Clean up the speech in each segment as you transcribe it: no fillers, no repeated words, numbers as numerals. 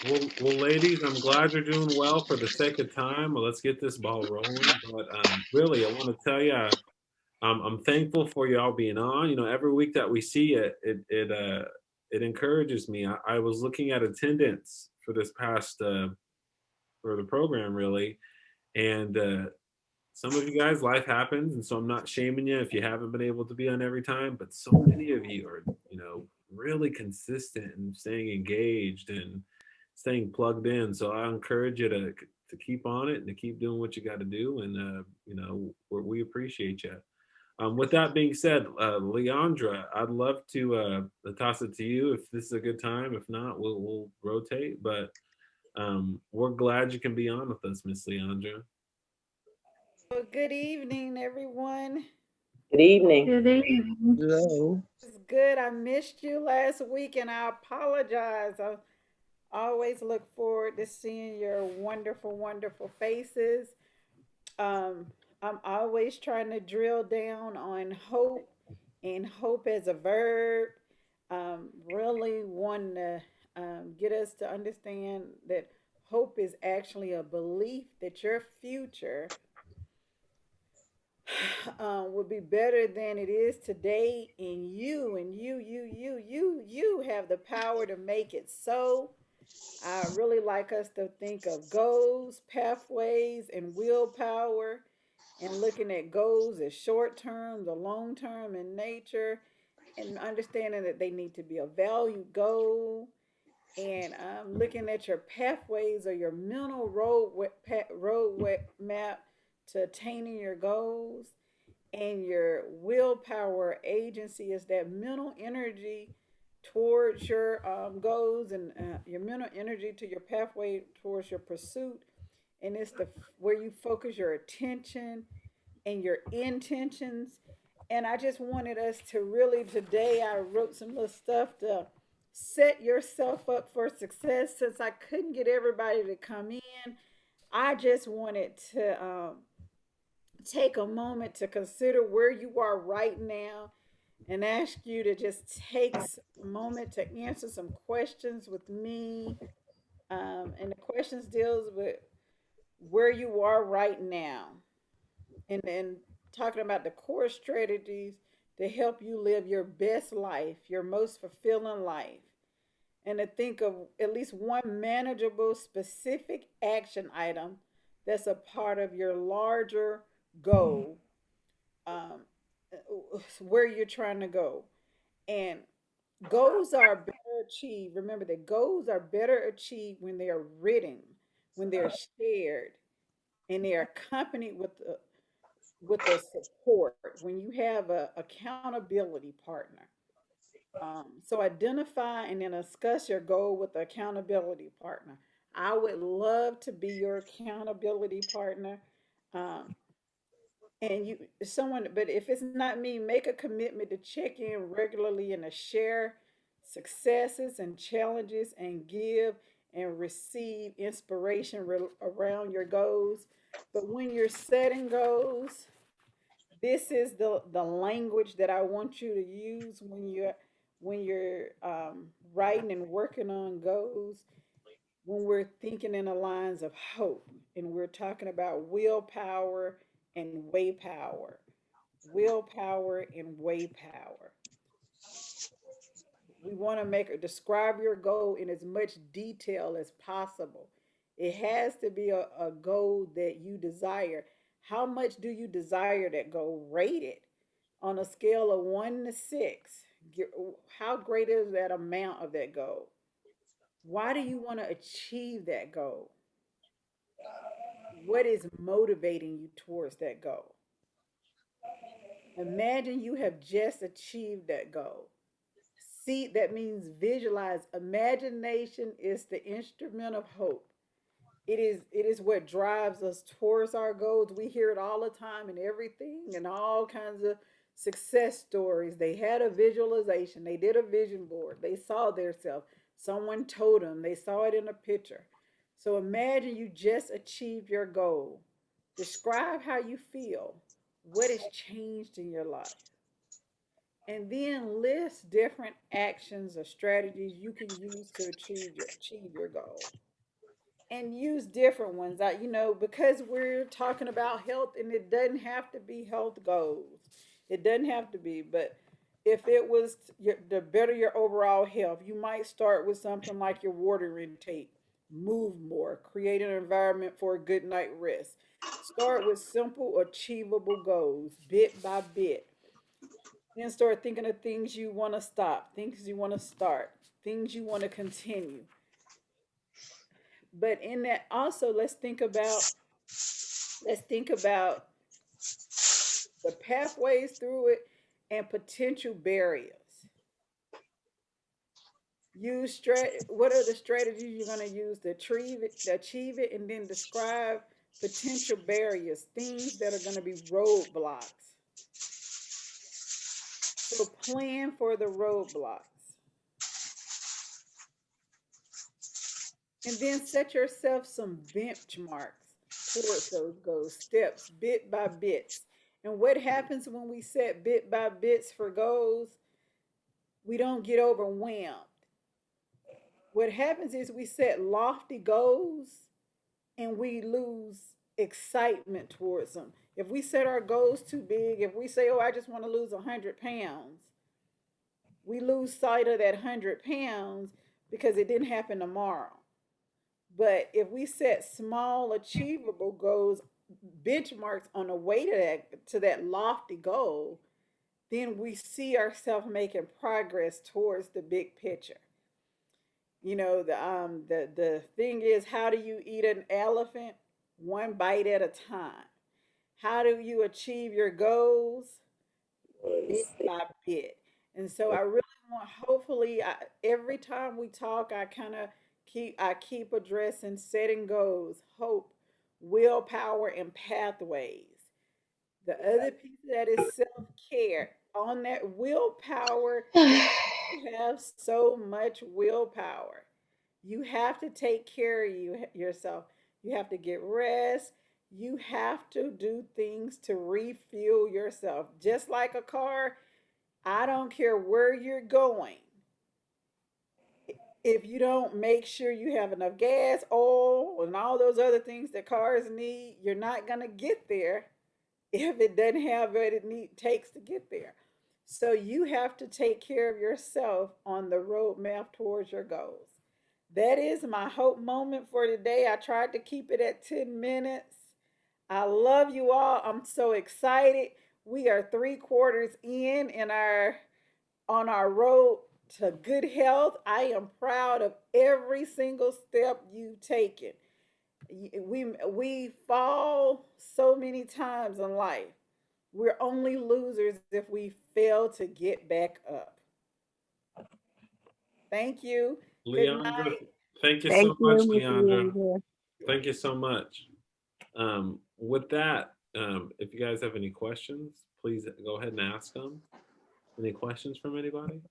Well, ladies, I'm glad you're doing well. For the sake of time, well, let's get this ball rolling. But really, I want to tell you, I'm thankful for y'all being on. Every week that we see it encourages me. I was looking at attendance for this past for the program, really, and some of you guys, life happens, and so I'm not shaming you if you haven't been able to be on every time. But so many of you are, really consistent and staying engaged and staying plugged in. So I encourage you to keep on it and to keep doing what you got to do. And we appreciate you. With that being said, Leandra, I'd love to toss it to you if this is a good time. If not, we'll rotate. But we're glad you can be on with us, Miss Leandra. Well, good evening, everyone. Good evening. Good evening. Hello. It's good. I missed you last week and I apologize. I always look forward to seeing your wonderful, wonderful faces. I'm always trying to drill down on hope and hope as a verb. Really wanting to get us to understand that hope is actually a belief that your future would be better than it is today, and you have the power to make it so. I really like us to think of goals, pathways, and willpower, and looking at goals as short term, the long term in nature, and understanding that they need to be a value goal, and looking at your pathways or your mental map to attaining your goals, and your willpower agency is that mental energy towards your goals, and your mental energy to your pathway towards your pursuit, and it's the where you focus your attention and your intentions. And I just wanted us to really today, I wrote some little stuff to set yourself up for success. Since I couldn't get everybody to come in, I just wanted to take a moment to consider where you are right now, and ask you to just take a moment to answer some questions with me. And the questions deals with where you are right now, and then talking about the core strategies to help you live your best life, your most fulfilling life, and to think of at least one manageable, specific action item that's a part of your larger goal, um, where you're trying to go. And goals are better achieved. Remember that goals are better achieved when they are written, when they're shared, and they are accompanied with the support. When you have a accountability partner. So identify and then discuss your goal with the accountability partner. I would love to be your accountability partner. Um, and you someone, but if it's not me, make a commitment to check in regularly and to share successes and challenges and give and receive inspiration around your goals. But when you're setting goals, this is the language that I want you to use when you're writing and working on goals. When we're thinking in the lines of hope, and we're talking about willpower and way power. We want to describe your goal in as much detail as possible. It has to be a goal that you desire. How much do you desire that goal? Rate it on a scale of 1 to 6. How great is that amount of that goal? Why do you want to achieve that goal? What is motivating you towards that goal? Imagine you have just achieved that goal. See, that means visualize. Imagination is the instrument of hope. It is what drives us towards our goals. We hear it all the time in everything and all kinds of success stories. They had a visualization. They did a vision board. They saw their self. Someone told them. They saw it in a picture. So imagine you just achieved your goal. Describe how you feel. What has changed in your life? And then list different actions or strategies you can use to achieve your goal. And use different ones. Because we're talking about health, and it doesn't have to be health goals. It doesn't have to be, but if it was the better your overall health, you might start with something like your water intake, move more, create an environment for a good night rest. Start with simple, achievable goals, bit by bit. Then start thinking of things you want to stop, things you want to start, things you want to continue. But in that also, let's think about the pathways through it and potential barriers. What are the strategies you're going to use to achieve it, and then describe potential barriers, things that are going to be roadblocks. So plan for the roadblocks. And then set yourself some benchmarks towards those goals, steps, bit by bits. And what happens when we set bit by bits for goals? We don't get overwhelmed. What happens is we set lofty goals and we lose excitement towards them. If we set our goals too big, if we say, oh, I just want to lose 100 pounds, we lose sight of that 100 pounds because it didn't happen tomorrow. But if we set small, achievable goals, benchmarks on the way to that lofty goal, then we see ourselves making progress towards the big picture. The thing is, how do you eat an elephant? One bite at a time. How do you achieve your goals? Bit by bit. And so I really want, hopefully, every time we talk, I keep addressing setting goals, hope, willpower, and pathways. The other piece of that is self care. On that willpower, you have so much willpower. You have to take care of yourself. You have to get rest. You have to do things to refuel yourself. Just like a car, I don't care where you're going. If you don't make sure you have enough gas, oil, and all those other things that cars need, you're not going to get there if it doesn't have what takes to get there. So you have to take care of yourself on the roadmap towards your goals. That is my hope moment for today. I tried to keep it at 10 minutes. I love you all. I'm so excited. We are 3/4 in our on our road to good health. I am proud of every single step you've taken. We fall so many times in life. We're only losers if we fail to get back up. Thank you. Good Leandra, night. thank you Thank so you, much, Miss Leandra. Leandra. Thank you so much. With that, if you guys have any questions, please go ahead and ask them. Any questions from anybody?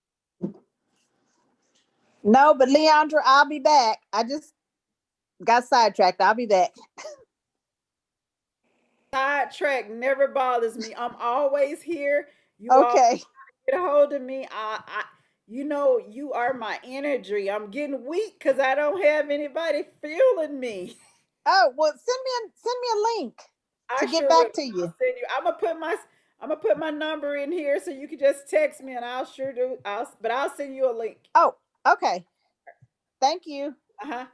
No, but Leandra, I'll be back. I just got sidetracked. I'll be back. Sidetrack never bothers me. I'm always here. You all Okay. get a hold of me. You are my energy. I'm getting weak because I don't have anybody feeling me. Oh, well, send me a link I to get sure will. back to I'll you. send you. I'm gonna put my number in here so you can just text me, and I'll sure do. I'll send you a link. Oh, okay. Thank you. Uh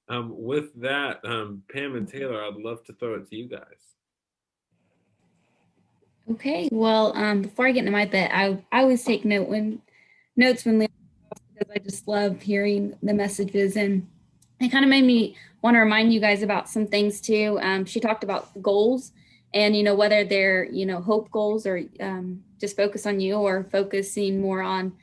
huh. With that, Pam and Taylor, I'd love to throw it to you guys. Okay, well, before I get into my bit, I always take notes when Leon talks because I just love hearing the messages, and it kind of made me want to remind you guys about some things too. She talked about goals, and whether they're hope goals or just focus on you or focusing more on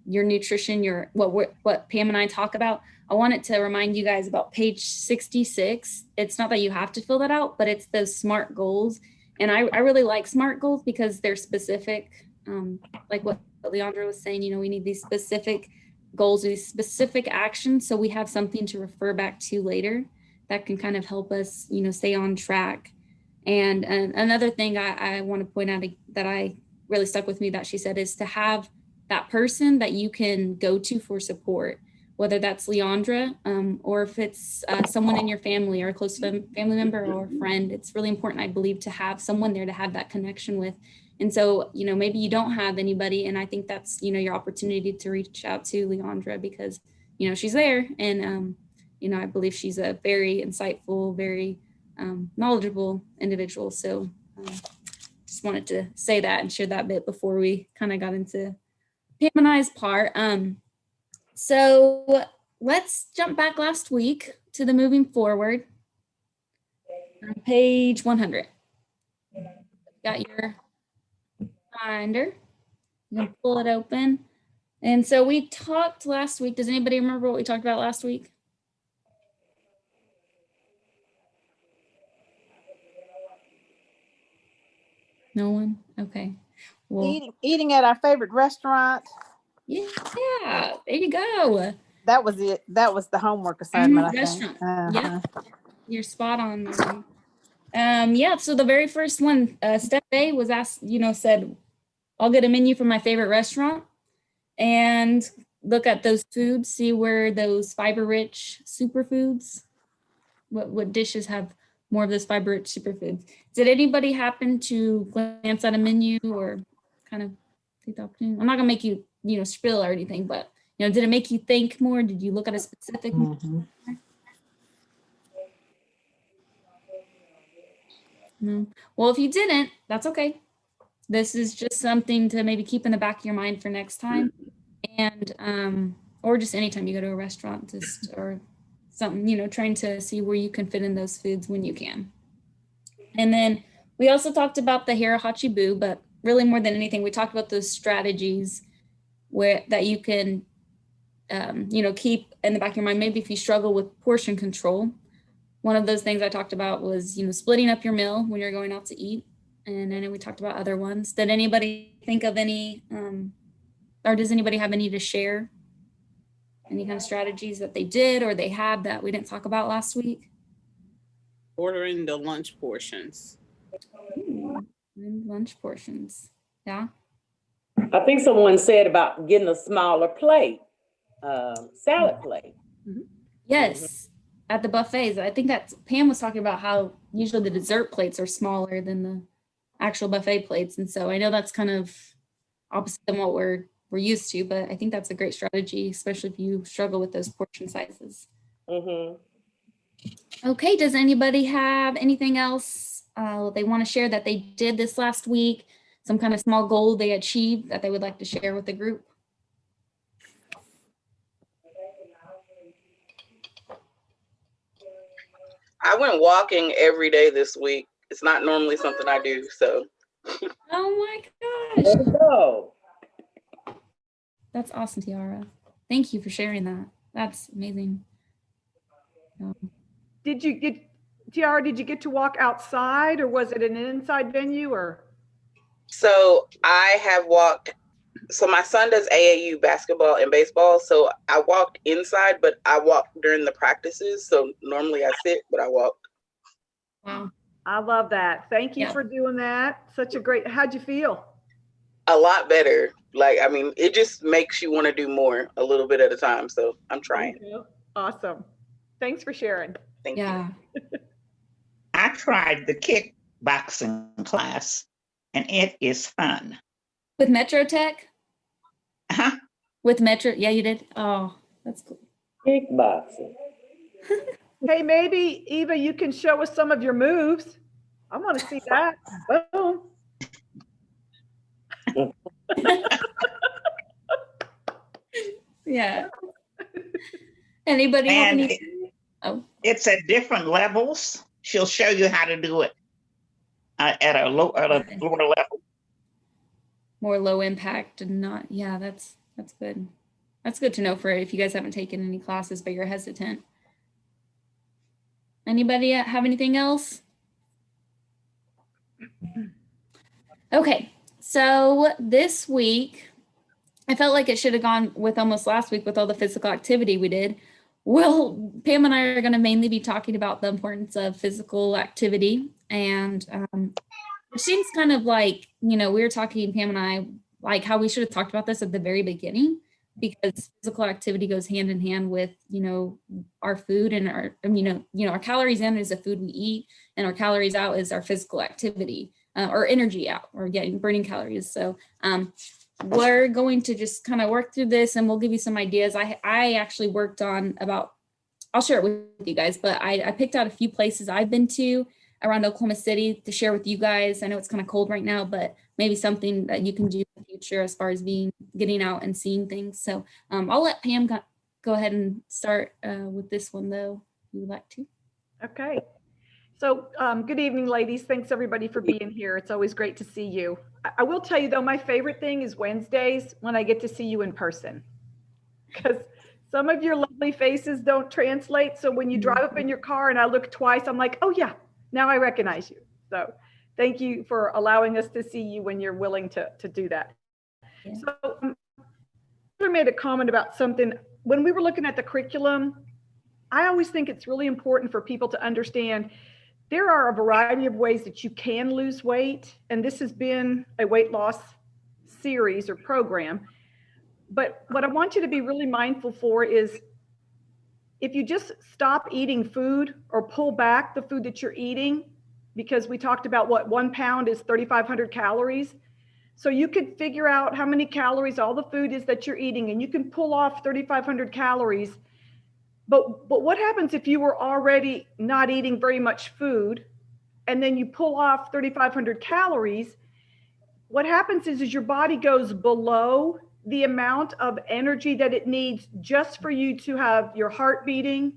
your nutrition, what Pam and I talk about. I wanted to remind you guys about page 66. It's not that you have to fill that out, but it's those SMART goals. And I really like SMART goals because they're specific. Like what Leandra was saying, we need these specific goals, these specific actions. So we have something to refer back to later that can kind of help us, stay on track. And another thing I want to point out that I really stuck with me that she said is to have that person that you can go to for support, whether that's Leandra or if it's someone in your family or a close family member or friend. It's really important, I believe, to have someone there to have that connection with. And so, you know, maybe you don't have anybody, and I think that's, you know, your opportunity to reach out to Leandra because, you know, she's there. And, you know, I believe she's a very insightful, very knowledgeable individual. So just wanted to say that and share that bit before we kind of got into Pam and I's part. So let's jump back last week to the moving forward. On page 100. Got your binder. You can pull it open. And so we talked last week. Does anybody remember what we talked about last week? No one? Okay. Well, Eating at our favorite restaurant. yeah, there you go. That was it. That was the homework assignment, I think. Restaurant. Yeah, you're spot on. Yeah, so the very first one, step A was asked, you know, said, I'll get a menu from my favorite restaurant and look at those foods, see where those fiber-rich superfoods, what dishes have more of those fiber-rich superfoods. Did anybody happen to glance at a menu or kind of take the opportunity? I'm not gonna make you, you know, spill or anything, but, you know, did it make you think more? Did you look at a specific menu? No. Well, if you didn't, that's okay. This is just something to maybe keep in the back of your mind for next time. And or just anytime you go to a restaurant, just or something, you know, trying to see where you can fit in those foods when you can. And then we also talked about the Hirahachi-bu, but really more than anything, we talked about those strategies where that you can you know, keep in the back of your mind. Maybe if you struggle with portion control, one of those things I talked about was, you know, splitting up your meal when you're going out to eat. And I know we talked about other ones. Did anybody think of any, or does anybody have any to share? Any kind of strategies that they did or they had that we didn't talk about last week? Ordering the lunch portions. Ooh, lunch portions, yeah. I think someone said about getting a smaller plate, salad plate. Yes, at the buffets. I think that's Pam was talking about how usually the dessert plates are smaller than the actual buffet plates. And so I know that's kind of opposite than what we're used to, but I think that's a great strategy, especially if you struggle with those portion sizes. Okay, does anybody have anything else they want to share that they did this last week? Some kind of small goal they achieved that they would like to share with the group? I went walking every day this week. It's not normally something I do, so. Oh my gosh. Let's go. That's awesome, Tiara. Thank you for sharing that. That's amazing. Did you get, Tiara, did you get to walk outside or was it an inside venue or? So I have walked, so my son does AAU basketball and baseball. So I walked inside, but I walked during the practices. So normally I sit, but I walk. Wow. I love that. Thank you for doing that. Such a great, how'd you feel? A lot better. Like, I mean, it just makes you want to do more a little bit at a time. So I'm trying. Awesome. Thanks for sharing. Thank you. I tried the kickboxing class and it is fun. With Metro Tech? Uh-huh. With Metro, yeah, you did? Oh, that's cool. Kickboxing. Hey, maybe Eva, you can show us some of your moves. I want to see that. Boom. Yeah. Anybody have any? It's at different levels. She'll show you how to do it at a lower level. More low impact and not, yeah, that's good. That's good to know for if you guys haven't taken any classes, but you're hesitant. Anybody have anything else? Okay, so this week, I felt like it should have gone with almost last week with all the physical activity we did. Well, Pam and I are going to mainly be talking about the importance of physical activity. And it seems kind of like, you know, we were talking, Pam and I, like how we should have talked about this at the very beginning, because physical activity goes hand in hand with, you know, our food and our, our calories in is the food we eat, and our calories out is our physical activity, or energy out, or burning calories. So we're going to just kind of work through this, and we'll give you some ideas. I actually worked on about, I'll share it with you guys, but I picked out a few places I've been to around Oklahoma City to share with you guys. I know it's kind of cold right now, but maybe something that you can do in the future as far as getting out and seeing things. So I'll let Pam go ahead and start with this one, though, if you would like to. Okay. So good evening, ladies. Thanks everybody for being here. It's always great to see you. I will tell you though, my favorite thing is Wednesdays when I get to see you in person, because some of your lovely faces don't translate. So when you drive up in your car and I look twice, I'm like, oh yeah, now I recognize you. So thank you for allowing us to see you when you're willing to do that. Yeah. So I made a comment about something. When we were looking at the curriculum, I always think it's really important for people to understand there are a variety of ways that you can lose weight. And this has been a weight loss series or program. But what I want you to be really mindful for is if you just stop eating food or pull back the food that you're eating, because we talked about what 1 pound is 3,500 calories. So you could figure out how many calories all the food is that you're eating, and you can pull off 3,500 calories. But what happens if you were already not eating very much food and then you pull off 3,500 calories? What happens is your body goes below the amount of energy that it needs just for you to have your heart beating,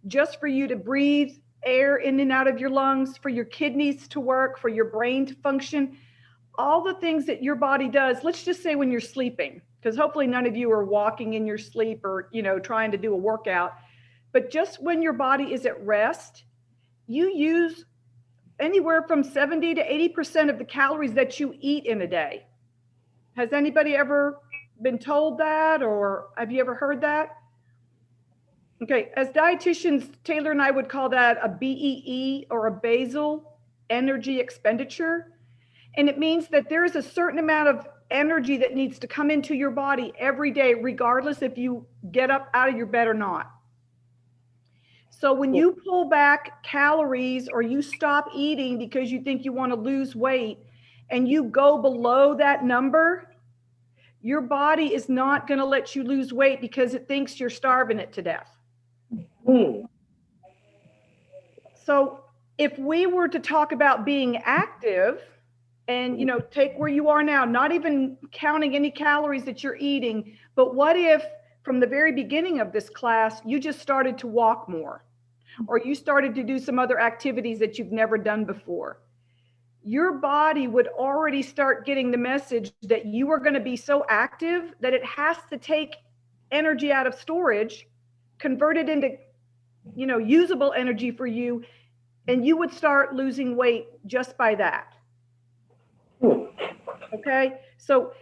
just for you to breathe air in and out of your lungs, for your kidneys to work, for your brain to function, all the things that your body does. Let's just say when you're sleeping, because hopefully none of you are walking in your sleep or, trying to do a workout, but just when your body is at rest, you use anywhere from 70 to 80% of the calories that you eat in a day. Has anybody ever been told that, or have you ever heard that? Okay, as dietitians, Taylor and I would call that a BEE, or a basal energy expenditure. And it means that there is a certain amount of energy that needs to come into your body every day, regardless if you get up out of your bed or not. So when you pull back calories or you stop eating because you think you want to lose weight and you go below that number, your body is not going to let you lose weight because it thinks you're starving it to death. So if we were to talk about being active and, take where you are now, not even counting any calories that you're eating, but what if from the very beginning of this class, you just started to walk more, or you started to do some other activities that you've never done before? Your body would already start getting the message that you are going to be so active that it has to take energy out of storage, convert it into, usable energy for you, and you would start losing weight just by that. Okay, so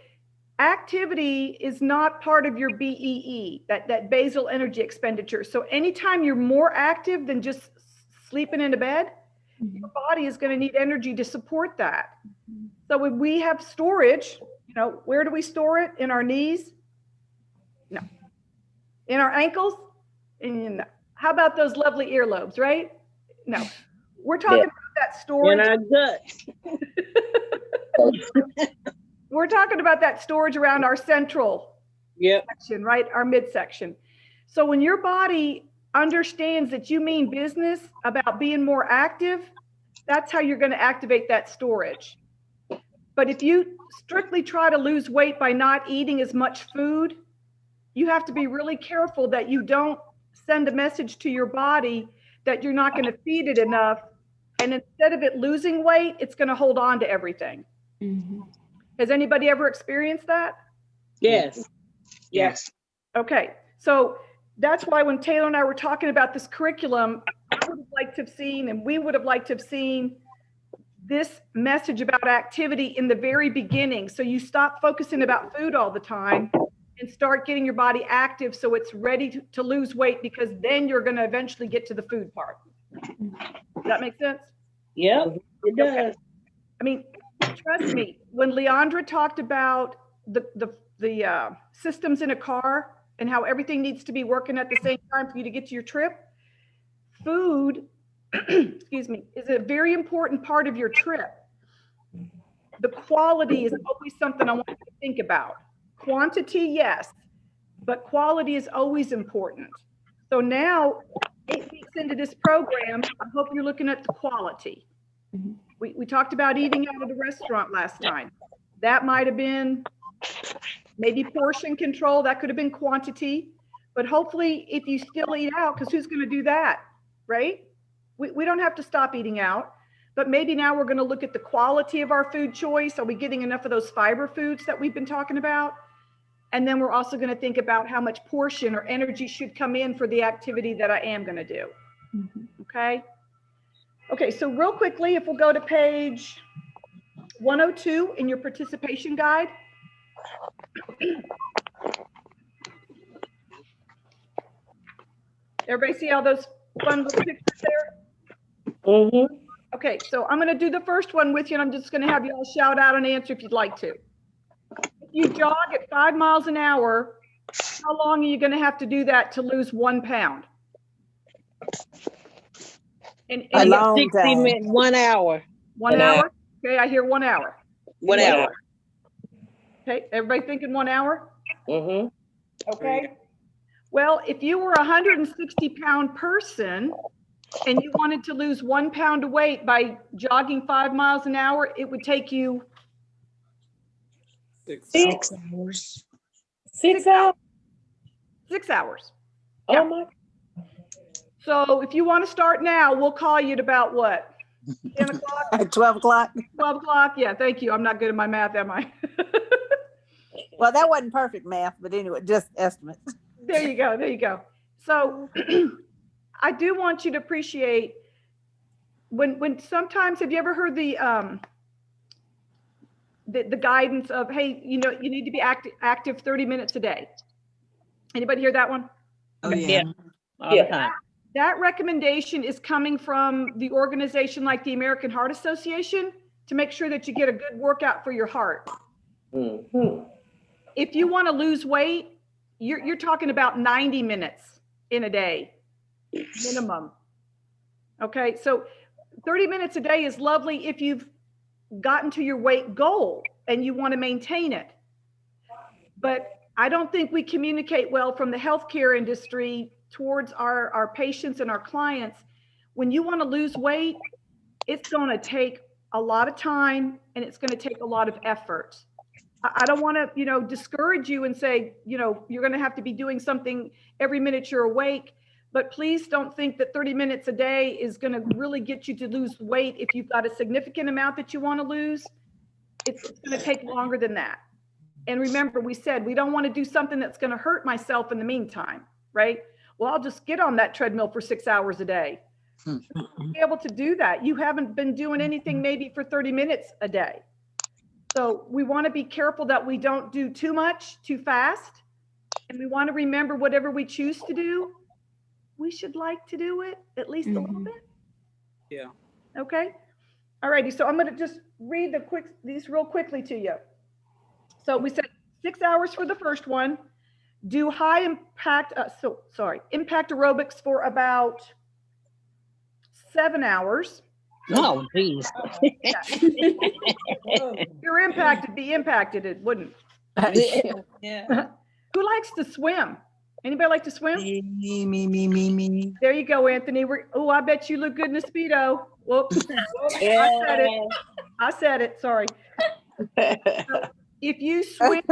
activity is not part of your BEE, that basal energy expenditure. So anytime you're more active than just sleeping in a bed, your body is going to need energy to support that. So when we have storage, where do we store it? In our knees? No. In our ankles? No. How about those lovely earlobes, right? No. We're talking about that storage. In our guts. We're talking about that storage around our central section, right? Our midsection. So when your body understands that you mean business about being more active, that's how you're going to activate that storage. But if you strictly try to lose weight by not eating as much food, you have to be really careful that you don't send a message to your body that you're not going to feed it enough. And instead of it losing weight, it's going to hold on to everything. Has anybody ever experienced that? Yes. Yes. Okay. So that's why when Taylor and I were talking about this curriculum, I would have liked to have seen, and we would have liked to have seen, this message about activity in the very beginning. So you stop focusing about food all the time and start getting your body active so it's ready to lose weight, because then you're going to eventually get to the food part. Does that make sense? Yeah, it does. Okay. I mean, trust me, when Leandra talked about the systems in a car and how everything needs to be working at the same time for you to get to your trip, food, excuse me, is a very important part of your trip. The quality is always something I want you to think about. Quantity, yes, but quality is always important. So now, 8 weeks into this program, I hope you're looking at the quality. We talked about eating out at a restaurant last time. That might have been maybe portion control. That could have been quantity. But hopefully, if you still eat out, because who's going to do that, right? We don't have to stop eating out. But maybe now we're going to look at the quality of our food choice. Are we getting enough of those fiber foods that we've been talking about? And then we're also going to think about how much portion or energy should come in for the activity that I am going to do. Okay. Okay, so real quickly, if we'll go to page 102 in your participation guide. Everybody see all those fun little pictures there? Mm-hmm. Okay, so I'm going to do the first one with you, and I'm just going to have you all shout out and answer if you'd like to. If you jog at 5 miles an hour, how long are you going to have to do that to lose 1 pound? And A any- long 60 time. minutes, 1 hour. 1 hour? Okay, I hear 1 hour. 1 hour. Okay, everybody thinking 1 hour? Mm-hmm. Okay. Well, if you were a 160-pound person and you wanted to lose 1 pound of weight by jogging 5 miles an hour, it would take you 6 hours. 6 hours? 6 hours. Oh Yeah. my. So if you want to start now, we'll call you at about what? 10 o'clock, At 12 o'clock? 12 o'clock? Yeah, thank you. I'm not good at my math, am I? Well, that wasn't perfect math, but anyway, just estimates. There you go. There you go. So I do want you to appreciate when sometimes, have you ever heard the guidance of, hey, you know, you need to be active 30 minutes a day? Anybody hear that one? Oh, Yeah. All Yeah. the time. That recommendation is coming from the organization like the American Heart Association to make sure that you get a good workout for your heart. Mm-hmm. If you want to lose weight, you're talking about 90 minutes in a day, minimum. Okay, so 30 minutes a day is lovely if you've gotten to your weight goal and you want to maintain it. But I don't think we communicate well from the healthcare industry towards our patients and our clients. When you want to lose weight, it's going to take a lot of time and it's going to take a lot of effort. I don't want to, you know, discourage you and say, you know, you're going to have to be doing something every minute you're awake, but please don't think that 30 minutes a day is going to really get you to lose weight. If you've got a significant amount that you want to lose, it's going to take longer than that. And remember, we said we don't want to do something that's going to hurt myself in the meantime, right? Well, I'll just get on that treadmill for 6 hours a day. Be able to do that. You haven't been doing anything maybe for 30 minutes a day. So we want to be careful that we don't do too much too fast. And we want to remember whatever we choose to do, we should like to do it at least a little bit. Yeah. Okay. All righty. So I'm going to just read these real quickly to you. So we said 6 hours for the first one. Do high impact, impact aerobics for about 7 hours. Oh, geez. You're impacted, be impacted, it wouldn't. Yeah. Who likes to swim? Anybody like to swim? Me. There you go, Anthony. Oh, I bet you look good in a Speedo. Whoops. I said it, sorry. So if you swim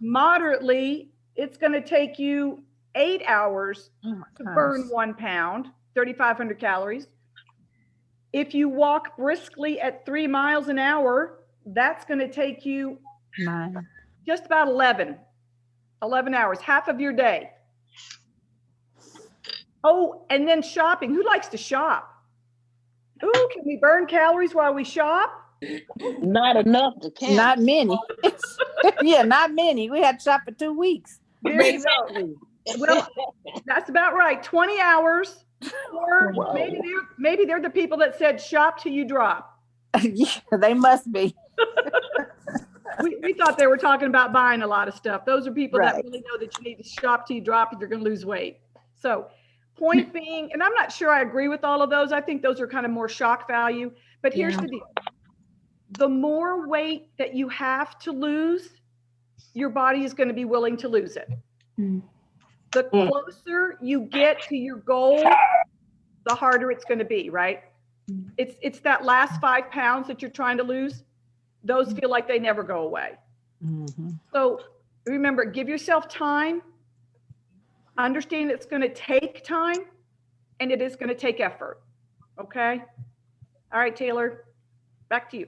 moderately, it's going to take you 8 hours to burn 1 pound, 3,500 calories. If you walk briskly at 3 miles an hour, that's going to take you just about 11 hours, half of your day. Oh, and then shopping. Who likes to shop? Ooh, can we burn calories while we shop? Not enough to count. Not many. Yeah, not many. We had to shop for 2 weeks. There you go. Well, that's about right. 20 hours. Or maybe they're the people that said shop till you drop. Yeah, they must be. We thought they were talking about buying a lot of stuff. Those are people that Right. really know that you need to shop till you drop if you're going to lose weight. So point being, and I'm not sure I agree with all of those. I think those are kind of more shock value. But here's Yeah. the deal. The more weight that you have to lose, your body is going to be willing to lose it. Mm. The closer you get to your goal, the harder it's going to be, right? It's that last 5 pounds that you're trying to lose. Those feel like they never go away. Mhm. So remember, give yourself time. Understand it's going to take time and it is going to take effort. Okay. All right, Taylor, back to you.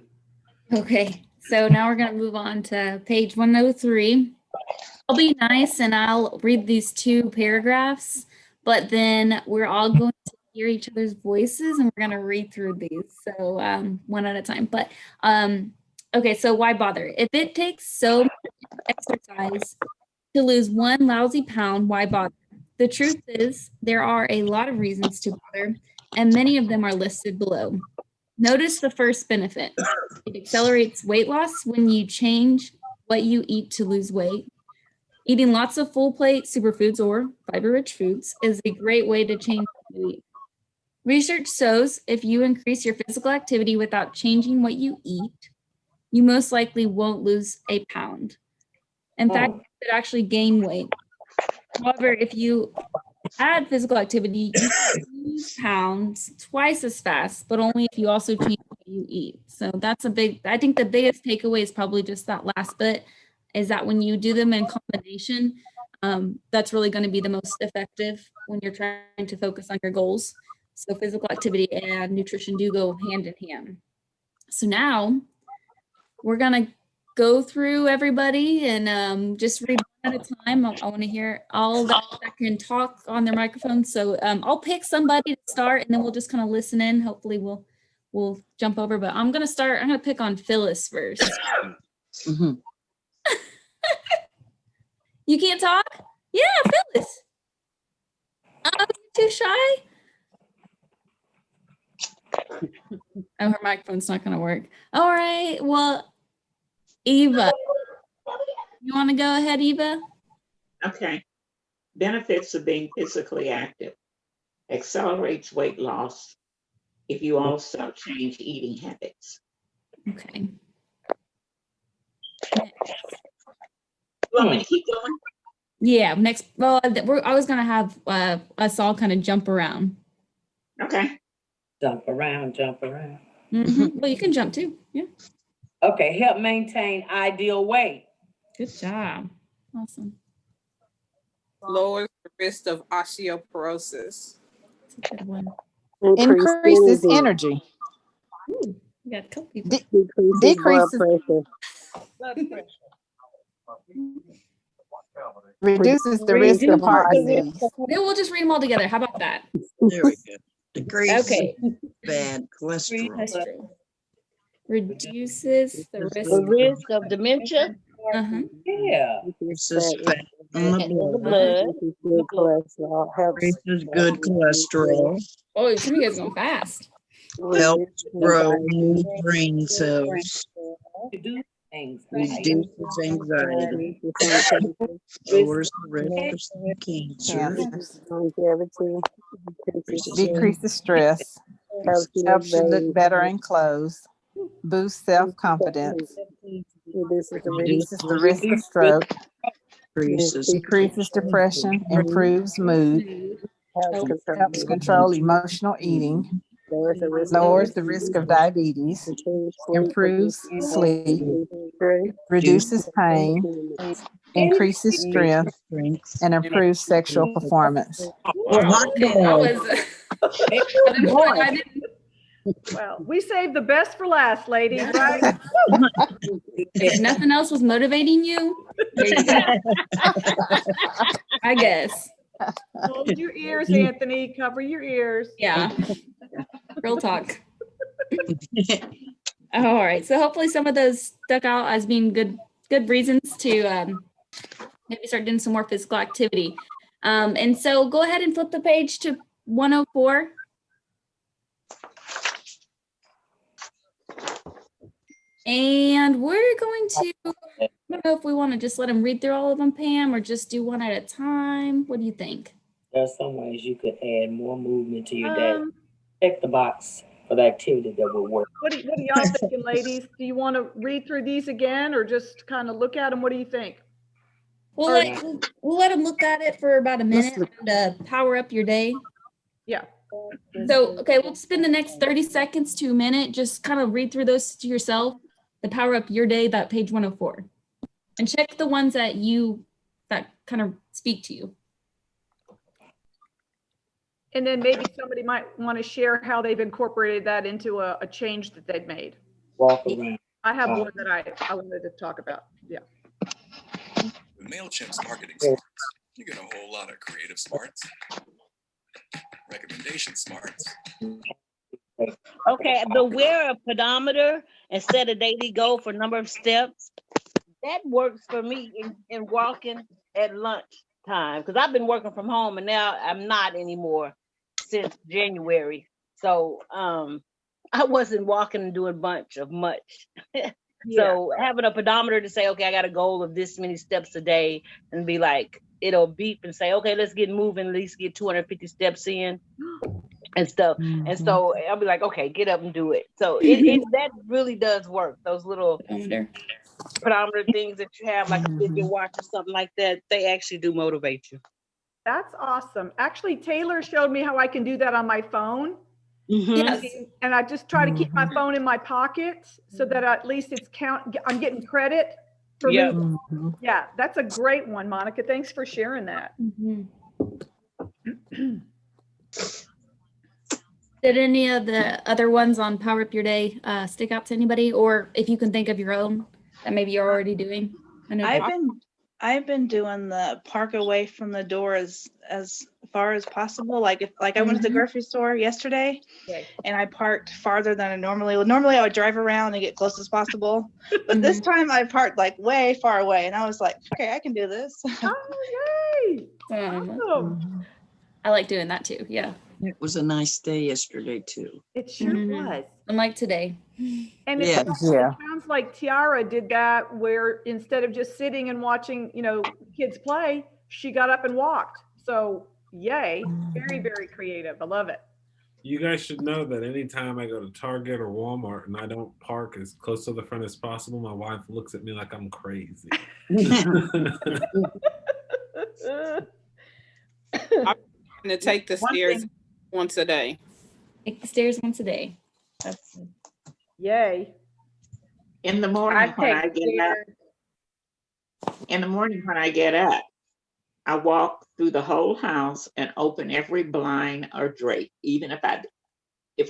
Okay, so now we're going to move on to page 103. I'll be nice and I'll read these 2 paragraphs, but then we're all going to hear each other's voices and we're going to read through these. So one at a time. But okay, so why bother? If it takes so much exercise to lose 1 lousy pound, why bother? The truth is, there are a lot of reasons to bother, and many of them are listed below. Notice the first benefit. It accelerates weight loss when you change what you eat to lose weight. Eating lots of full plate superfoods or fiber-rich foods is a great way to change what you eat. Research shows if you increase your physical activity without changing what you eat, you most likely won't lose a pound. In fact, you could actually gain weight. However, if you add physical activity, you can lose pounds twice as fast, but only if you also change what you eat. So that's I think the biggest takeaway is probably just that last bit, is that when you do them in combination, that's really going to be the most effective when you're trying to focus on your goals. So physical activity and nutrition do go hand in hand. So now we're going to go through everybody and just read one at a time. I want to hear all that can talk on their microphone. So I'll pick somebody to start and then we'll just kind of listen in. Hopefully we'll jump over, but I'm going to pick on Phyllis first. Mhm. You can't talk? Yeah, Phyllis. Oh, you're too shy? Oh, her microphone's not going to work. All right. Well, Eva. You want to go ahead, Eva? Okay. Benefits of being physically active. Accelerates weight loss if you also change eating habits. Okay. You want me to keep going? Yeah, next. Well, I was going to have us all kind of jump around. Okay. Jump around, jump around. Mm-hmm. Well, you can jump too. Yeah. Okay, help maintain ideal weight. Good job. Awesome. Lowers the risk of osteoporosis. That's a good one. Increases energy. Ooh, we got a couple people. Decreases Blood pressure. reduces the risk of heart disease. Then we'll just read them all together. How about that? There we go. Decreases Okay. bad cholesterol. That's true. Reduces the The risk of dementia. Uh-huh. Yeah. Reduces fat on the In the blood. blood. Increases good cholesterol. Oh, some of you guys going fast. Helps grow new brain cells. Reduce anxiety. Reduces anxiety. Lowers the risk of cancer. Decreases stress. Helps you look better in clothes. Boosts self-confidence. Reduces the risk of stroke. Decreases depression. Improves mood. Helps control emotional eating. Lowers the risk of diabetes. Improves sleep. Reduces pain. Increases strength. And improves sexual performance. Well, we saved the best for last, ladies, right? If nothing else was motivating you, there you go. I guess. Hold your ears, Anthony. Cover your ears. Yeah. Real talk. All right. So hopefully some of those stuck out as being good reasons to maybe start doing some more physical activity. And so go ahead and flip the page to 104. And we're going to, I don't know if we want to just let them read through all of them, Pam, or just do one at a time. What do you think? There's some ways you could add more movement to your day. Check the box for the activity that will work. What are y'all thinking, ladies? Do you want to read through these again or just kind of look at them? What do you think? We'll let them look at it for about a minute to power up your day. Yeah. So, okay, we'll spend the next 30 seconds to a minute. Just kind of read through those to yourself. The power up your day, that page 104. And check the ones that kind of speak to you. And then maybe somebody might want to share how they've incorporated that into a change that they've made. Walk around. I have one that I wanted to talk about. Yeah. With MailChimp's marketing smarts, you get a whole lot of creative smarts, recommendation smarts. Okay, the wear a pedometer instead of daily goal for number of steps, that works for me in walking at lunch time, because I've been working from home and now I'm not anymore since January. So I wasn't walking and doing much. So having a pedometer to say, okay, I got a goal of this many steps a day, and be like, it'll beep and say, okay, let's get moving, at least get 250 steps in and stuff. And so I'll be like, okay, get up and do it. So that really does work. Those little pedometer things that you have, like a fidget watch or something like that, they actually do motivate you. That's awesome. Actually, Taylor showed me how I can do that on my phone. Yes. And I just try to keep my phone in my pocket so that at least I'm getting credit for moving. Yeah, that's a great one, Monica. Thanks for sharing that. Did any of the other ones on Power Up Your Day stick out to anybody? Or if you can think of your own that maybe you're already doing? I know I've been doing the park away from the door as far as possible. Like I went to the grocery store yesterday and I parked farther than I normally would. Normally I would drive around and get close as possible. But this time I parked like way far away and I was like, okay, I can do this. Oh, yay. Awesome. I like doing that too. Yeah. It was a nice day yesterday too. It sure was. Unlike today. And it sounds like Tiara did that, where instead of just sitting and watching, kids play, she got up and walked. So yay, very, very creative. I love it. You guys should know that anytime I go to Target or Walmart and I don't park as close to the front as possible, my wife looks at me like I'm crazy. I'm going to take the stairs once a day. Take the stairs once a day. Yay. In the morning when I get up, I walk through the whole house and open every blind or drape, even if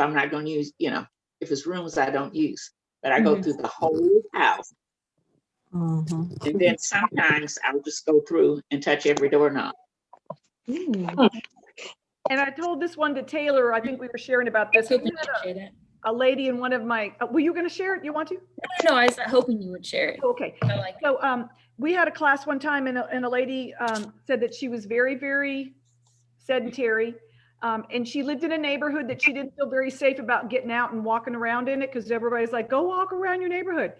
I'm not going to use, if it's rooms I don't use, but I go through the whole house. And then sometimes I'll just go through and touch every doorknob. And I told this one to Taylor. I think we were sharing about this. A lady in one of my, were you going to share it? You want to? No, I was hoping you would share it. Okay. So we had a class one time and a lady said that she was very, very sedentary. And she lived in a neighborhood that she didn't feel very safe about getting out and walking around in it, because everybody's like, go walk around your neighborhood.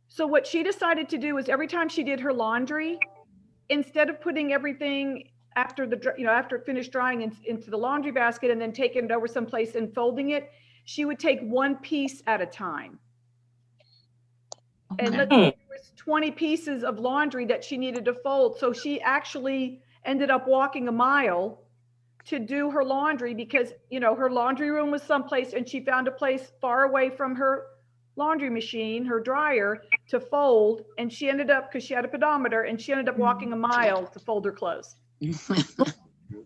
So what she decided to do was every time she did her laundry, instead of putting everything after it finished drying into the laundry basket and then taking it over someplace and folding it, she would take one piece at a time. And let's say there was 20 pieces of laundry that she needed to fold. So she actually ended up walking a mile to do her laundry because, her laundry room was someplace and she found a place far away from her laundry machine, her dryer, to fold. And she ended up, because she had a pedometer, and she ended up walking a mile to fold her clothes. I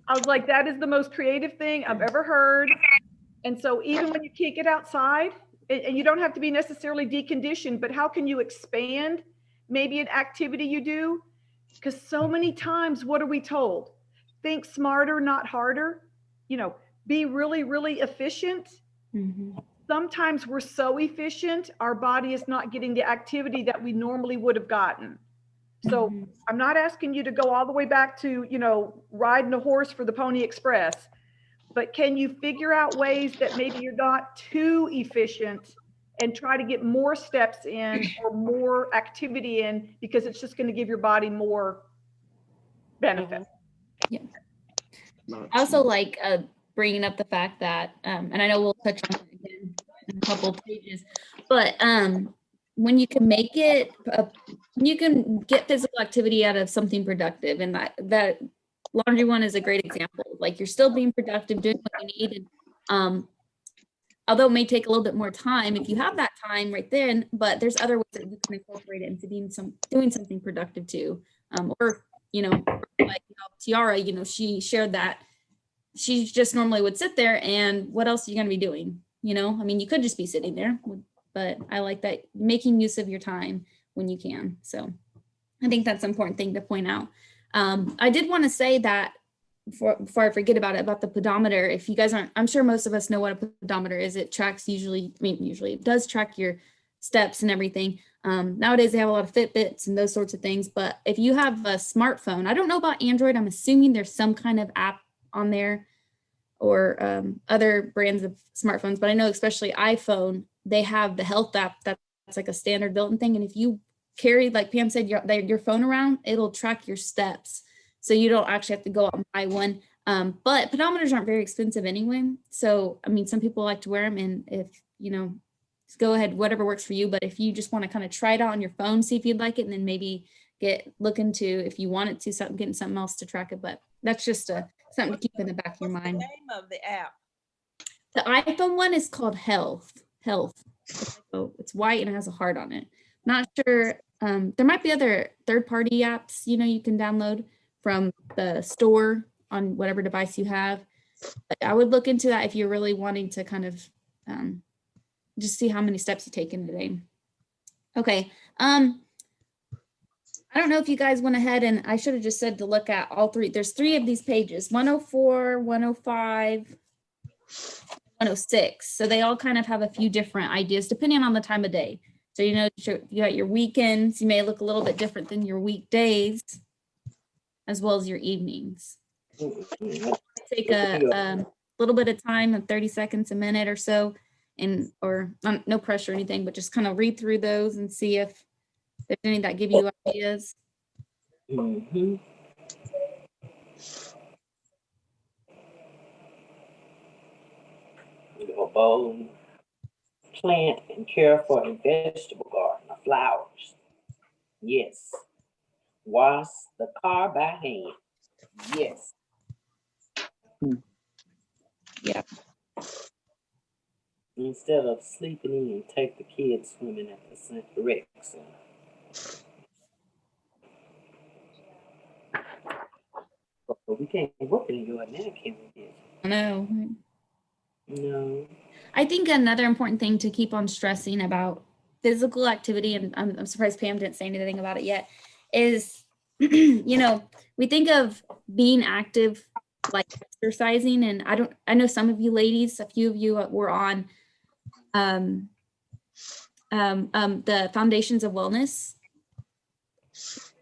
was like, that is the most creative thing I've ever heard. And so even when you can't get outside, and you don't have to be necessarily deconditioned, but how can you expand maybe an activity you do? Because so many times, what are we told? Think smarter, not harder. Be really, really efficient. Sometimes we're so efficient, our body is not getting the activity that we normally would have gotten. So I'm not asking you to go all the way back to, riding a horse for the Pony Express, but can you figure out ways that maybe you're not too efficient and try to get more steps in or more activity in, because it's just going to give your body more benefit. Yeah. I also like bringing up the fact that, and I know we'll touch on it again in a couple of pages, but when you can make it, when you can get physical activity out of something productive, and that laundry one is a great example. Like, you're still being productive, doing what you need, and although it may take a little bit more time, if you have that time right then, but there's other ways that you can incorporate it into doing something productive too. Or, like Tiara, she shared that she just normally would sit there, and what else are you going to be doing? I mean, you could just be sitting there, but I like that, making use of your time when you can. So I think that's an important thing to point out. I did want to say that before I forget about the pedometer, if you guys aren't, I'm sure most of us know what a pedometer is. It tracks usually it does track your steps and everything. Nowadays they have a lot of Fitbits and those sorts of things, but if you have a smartphone, I don't know about Android, I'm assuming there's some kind of app on there, or other brands of smartphones, but I know especially iPhone, they have the health app that's like a standard built-in thing. And if you carry, like Pam said, your phone around, it'll track your steps. So you don't actually have to go out and buy one. But pedometers aren't very expensive anyway. So, I mean, some people like to wear them, and if, just go ahead, whatever works for you. But if you just want to kind of try it out on your phone, see if you'd like it, and then maybe look into, if you wanted to, getting something else to track it. But that's just something to keep in the back of your mind. What's the name of the app? The iPhone one is called Health. Oh, it's white and it has a heart on it. Not sure. There might be other third-party apps, you can download from the store on whatever device you have. But I would look into that if you're really wanting to kind of just see how many steps you take in a day. Okay. I don't know if you guys went ahead, and I should have just said to look at all three. There's 3 of these pages, 104, 105, 106. So they all kind of have a few different ideas depending on the time of day. So, you got your weekends, you may look a little bit different than your weekdays, as well as your evenings. Take a little bit of time, 30 seconds, a minute or so, or no pressure or anything, but just kind of read through those and see if there's any that give you ideas. Mm-hmm. Your bowl, plant and care for a vegetable garden of flowers. Yes. Wash the car by hand. Yes. Yeah. Instead of sleeping in, take the kids swimming at the rec center. But we can't work in your now, can we? No. No. I think another important thing to keep on stressing about physical activity, and I'm surprised Pam didn't say anything about it yet, is, we think of being active like exercising, and I know some of you ladies, a few of you were on the Foundations of Wellness,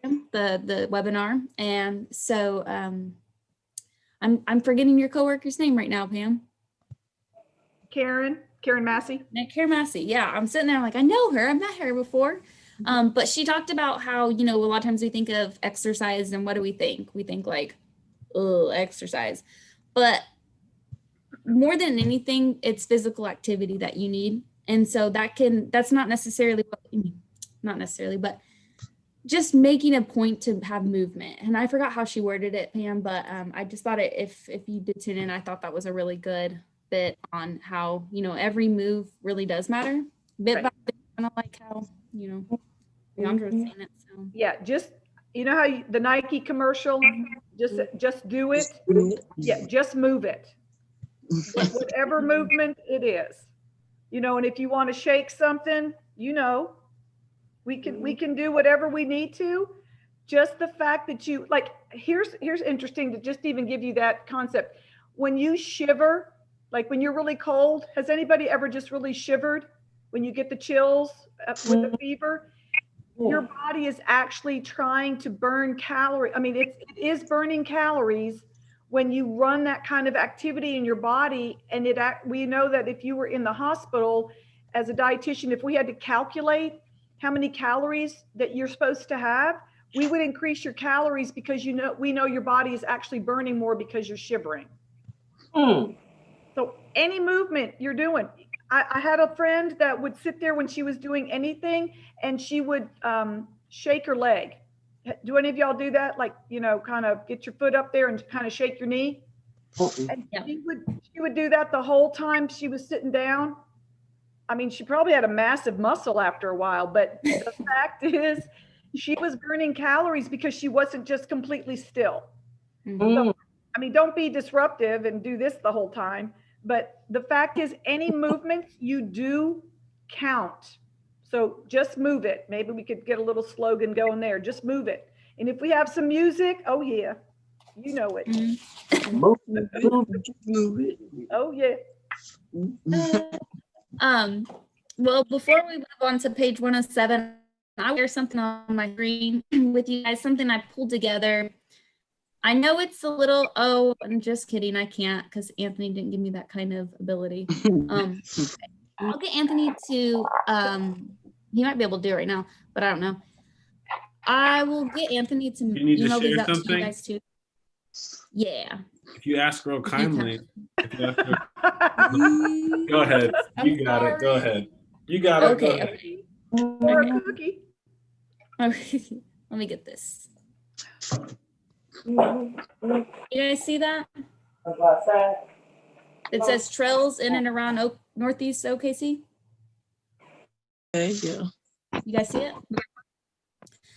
the webinar, and so I'm forgetting your coworker's name right now, Pam. Karen Massey. Karen Massey. Yeah, I'm sitting there like, I know her. I've met her before. But she talked about how, a lot of times we think of exercise, and what do we think? We think like, oh, exercise. But more than anything, it's physical activity that you need. And so that's not necessarily, but just making a point to have movement. And I forgot how she worded it, Pam, but I just thought if you did tune in, I thought that was a really good bit on how, every move really does matter. Bit by bit, kind of like how, Leandra was saying it. So. Yeah, just, how the Nike commercial, just do it. Yeah, just move it. Whatever movement it is, and if you want to shake something, we can do whatever we need to. Just the fact that you here's interesting to just even give you that concept. When you shiver, like when you're really cold, has anybody ever just really shivered when you get the chills with the fever? Your body is actually trying to burn calories. I mean, it is burning calories when you run that kind of activity in your body. And we know that if you were in the hospital as a dietitian, if we had to calculate how many calories that you're supposed to have, we would increase your calories because we know your body is actually burning more because you're shivering. So any movement you're doing, I had a friend that would sit there when she was doing anything and she would shake her leg. Do any of y'all do that? Like, kind of get your foot up there and kind of shake your knee? And she would do that the whole time she was sitting down. I mean, she probably had a massive muscle after a while, but the fact is she was burning calories because she wasn't just completely still. So, I mean, don't be disruptive and do this the whole time. But the fact is, any movement you do count. So just move it. Maybe we could get a little slogan going there. Just move it. And if we have some music, oh yeah, you know it. Move it. Oh yeah. Well, before we move on to page 107, I share something on my screen with you guys, something I pulled together. I know it's a little, I'm just kidding, I can't, because Anthony didn't give me that kind of ability. I'll get Anthony to, he might be able to do it right now, but I don't know. I will get Anthony to email these out to you guys too. Yeah. If you ask real kindly. Go ahead. You got it. Go ahead. You got it. Okay. Or a cookie. Okay. Let me get this. You guys see that? It says trails in and around Northeast OKC. Okay, yeah. You guys see it?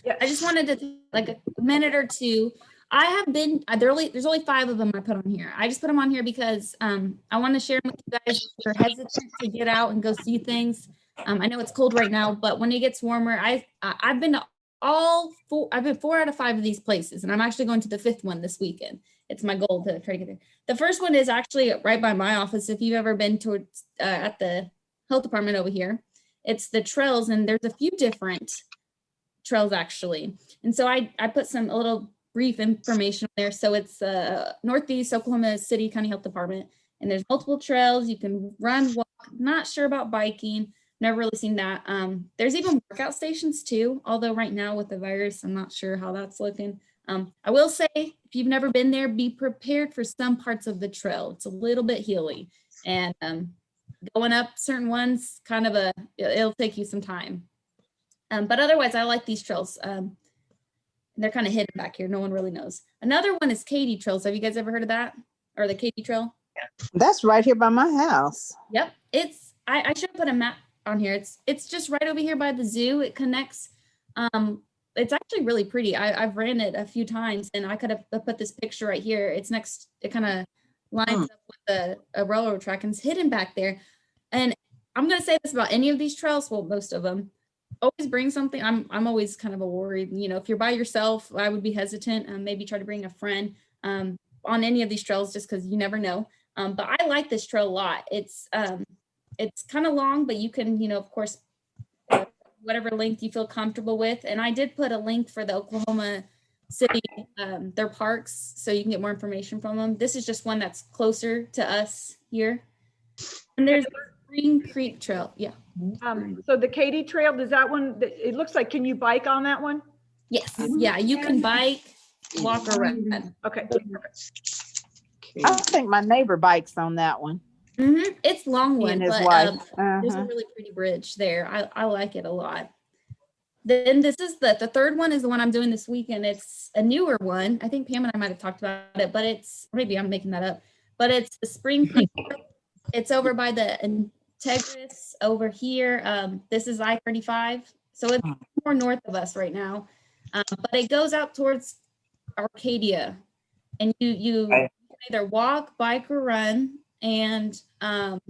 Yeah. I just wanted to like a minute or two. I have been there's only 5 of them I put on here. I just put them on here because I want to share them with you guys who are hesitant to get out and go see things. I know it's cold right now, but when it gets warmer, I've been to I've been 4 out of 5 of these places, and I'm actually going to the 5th one this weekend. It's my goal to try to get there. The first one is actually right by my office. If you've ever been towards at the health department over here, it's the trails, and there's a few different trails actually. And so I put a little brief information there. So it's Northeast Oklahoma City County Health Department, and there's multiple trails. You can run, walk. Not sure about biking. Never really seen that. There's even workout stations too, although right now with the virus, I'm not sure how that's looking. I will say, if you've never been there, be prepared for some parts of the trail. It's a little bit hilly, and going up certain ones, it'll take you some time. But otherwise, I like these trails. They're kind of hidden back here. No one really knows. Another one is Katy Trails. Have you guys ever heard of that? Or the Katy Trail? That's right here by my house. Yep. I should put a map on here. It's just right over here by the zoo. It connects. It's actually really pretty. I've ran it a few times, and I could have put this picture right here. It's next. It kind of lines up with a railroad track, and it's hidden back there. And I'm going to say this about any of these trails. Well, most of them. Always bring something. I'm always kind of worried. If you're by yourself, I would be hesitant. Maybe try to bring a friend on any of these trails, just because you never know. But I like this trail a lot. It's kind of long, but you can, of course, whatever length you feel comfortable with. And I did put a link for the Oklahoma City, their parks, so you can get more information from them. This is just one that's closer to us here. And there's Spring Creek Trail. Yeah. So the Katy Trail, does that one, it looks like, can you bike on that one? Yes. Yeah, you can bike, walk, or run. Okay. I think my neighbor bikes on that one. It's long one, his but wife. there's a really pretty bridge there. I like it a lot. Then this is the 3rd one is the one I'm doing this weekend. It's a newer one. I think Pam and I might have talked about it, but maybe I'm making that up. But it's the Spring Creek. It's over by the Integris over here. This is I-35. So it's more north of us right now. But it goes out towards Arcadia. And you can either walk, bike, or run. And it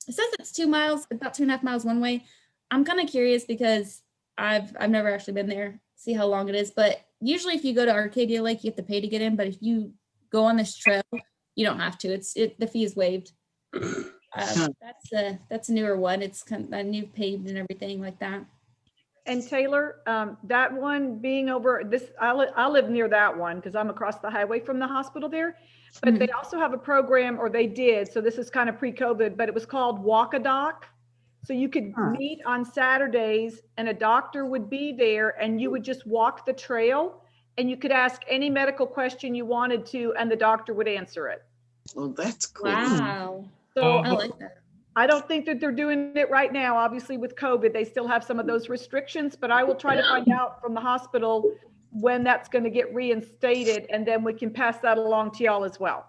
says it's 2 miles, about 2.5 miles one way. I'm kind of curious because I've never actually been there, see how long it is. But usually if you go to Arcadia Lake, you have to pay to get in. But if you go on this trail, you don't have to. The fee is waived. That's a newer one. It's kind of new paved and everything like that. And Taylor, that one being over this, I live near that one because I'm across the highway from the hospital there. But they also have a program, or they did. So this is kind of pre-COVID, but it was called Walk a Doc, So you could meet on Saturdays and a doctor would be there and you would just walk the trail and you could ask any medical question you wanted to and the doctor would answer it. Well, that's cool. Wow. So I like that. I don't think that they're doing it right now. Obviously with COVID, they still have some of those restrictions, but I will try to find out from the hospital when that's going to get reinstated and then we can pass that along to y'all as well.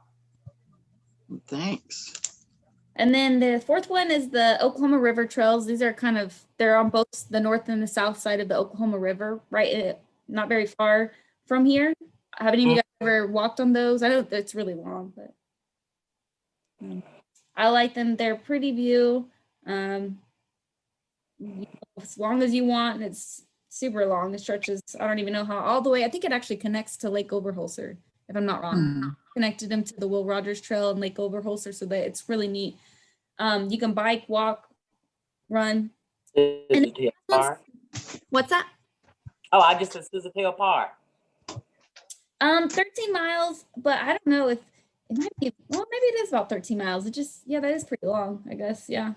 Thanks. And then the fourth one is the Oklahoma River Trails. These are kind of, they're on both the north and the south side of the Oklahoma River, right? Not very far from here. Have any of you guys ever walked on those? I know it's really long, but I like them. They're pretty view. As long as you want, and it's super long. It stretches, I don't even know how, all the way. I think it actually connects to Lake Overholser, if I'm not wrong. Connected them to the Will Rogers Trail and Lake Overholser, so that it's really neat. You can bike, walk, run. What's that? Oh, I just said Scissortail Park. 13 miles, but I don't know if it might be, well, maybe it is about 13 miles. It just, yeah, that is pretty long, I guess. Yeah.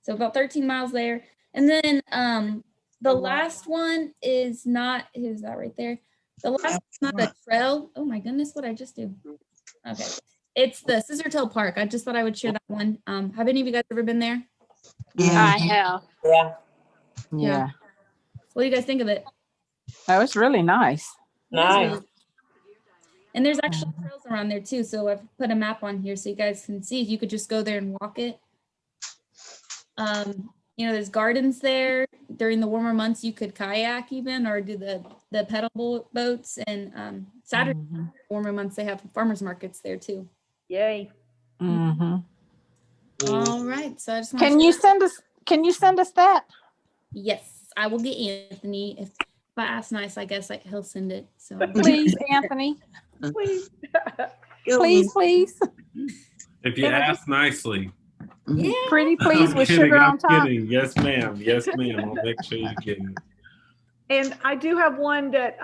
So about 13 miles there. And then the last one is not, who's that right there? The last one's not a trail. Oh my goodness, what I just do? Okay. It's the Scissortail Park. I just thought I would share that one. Have any of you guys ever been there? Yeah. I have. Yeah. Yeah. What do you guys think of it? That was really nice. Nice. And there's actually trails around there too. So I've put a map on here so you guys can see if you could just go there and walk it. You know, there's gardens there. During the warmer months, you could kayak even or do the pedal boats. And Saturday, warmer months, they have farmers markets there too. Yay. All right. So I just want Can you send us that? Yes, I will get Anthony. If I ask nice, I guess like he'll send it. So Please, Anthony. Please. Please. If you ask nicely. Yeah. Pretty please I'm with kidding, sugar I'm on top. kidding. Yes, ma'am. Yes, ma'am. I'll make sure you get it. And I do have one that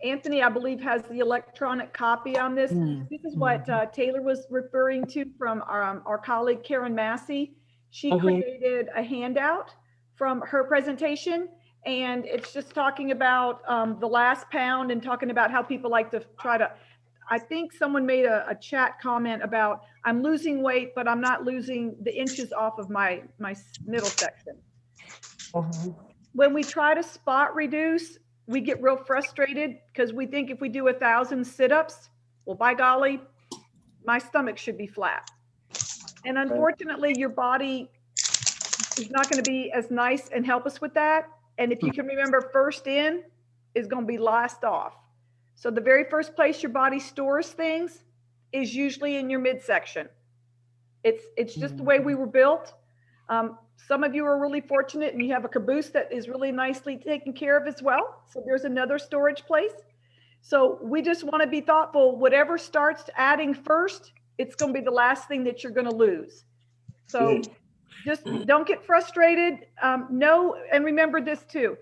Anthony, I believe, has the electronic copy on this. This is what Taylor was referring to from our colleague Karen Massey. She created a handout from her presentation, and it's just talking about the last pound and talking about how people like to try to, I think someone made a chat comment about, I'm losing weight, but I'm not losing the inches off of my middle section. When we try to spot reduce, we get real frustrated because we think if we do 1,000 sit-ups, well, by golly, my stomach should be flat. And unfortunately, your body is not going to be as nice and help us with that. And if you can remember, first in is going to be last off. So the very first place your body stores things is usually in your midsection. It's just the way we were built. Some of you are really fortunate and you have a caboose that is really nicely taken care of as well. So there's another storage place. So we just want to be thoughtful. Whatever starts adding first, it's going to be the last thing that you're going to lose. So just don't get frustrated. Know and remember this too.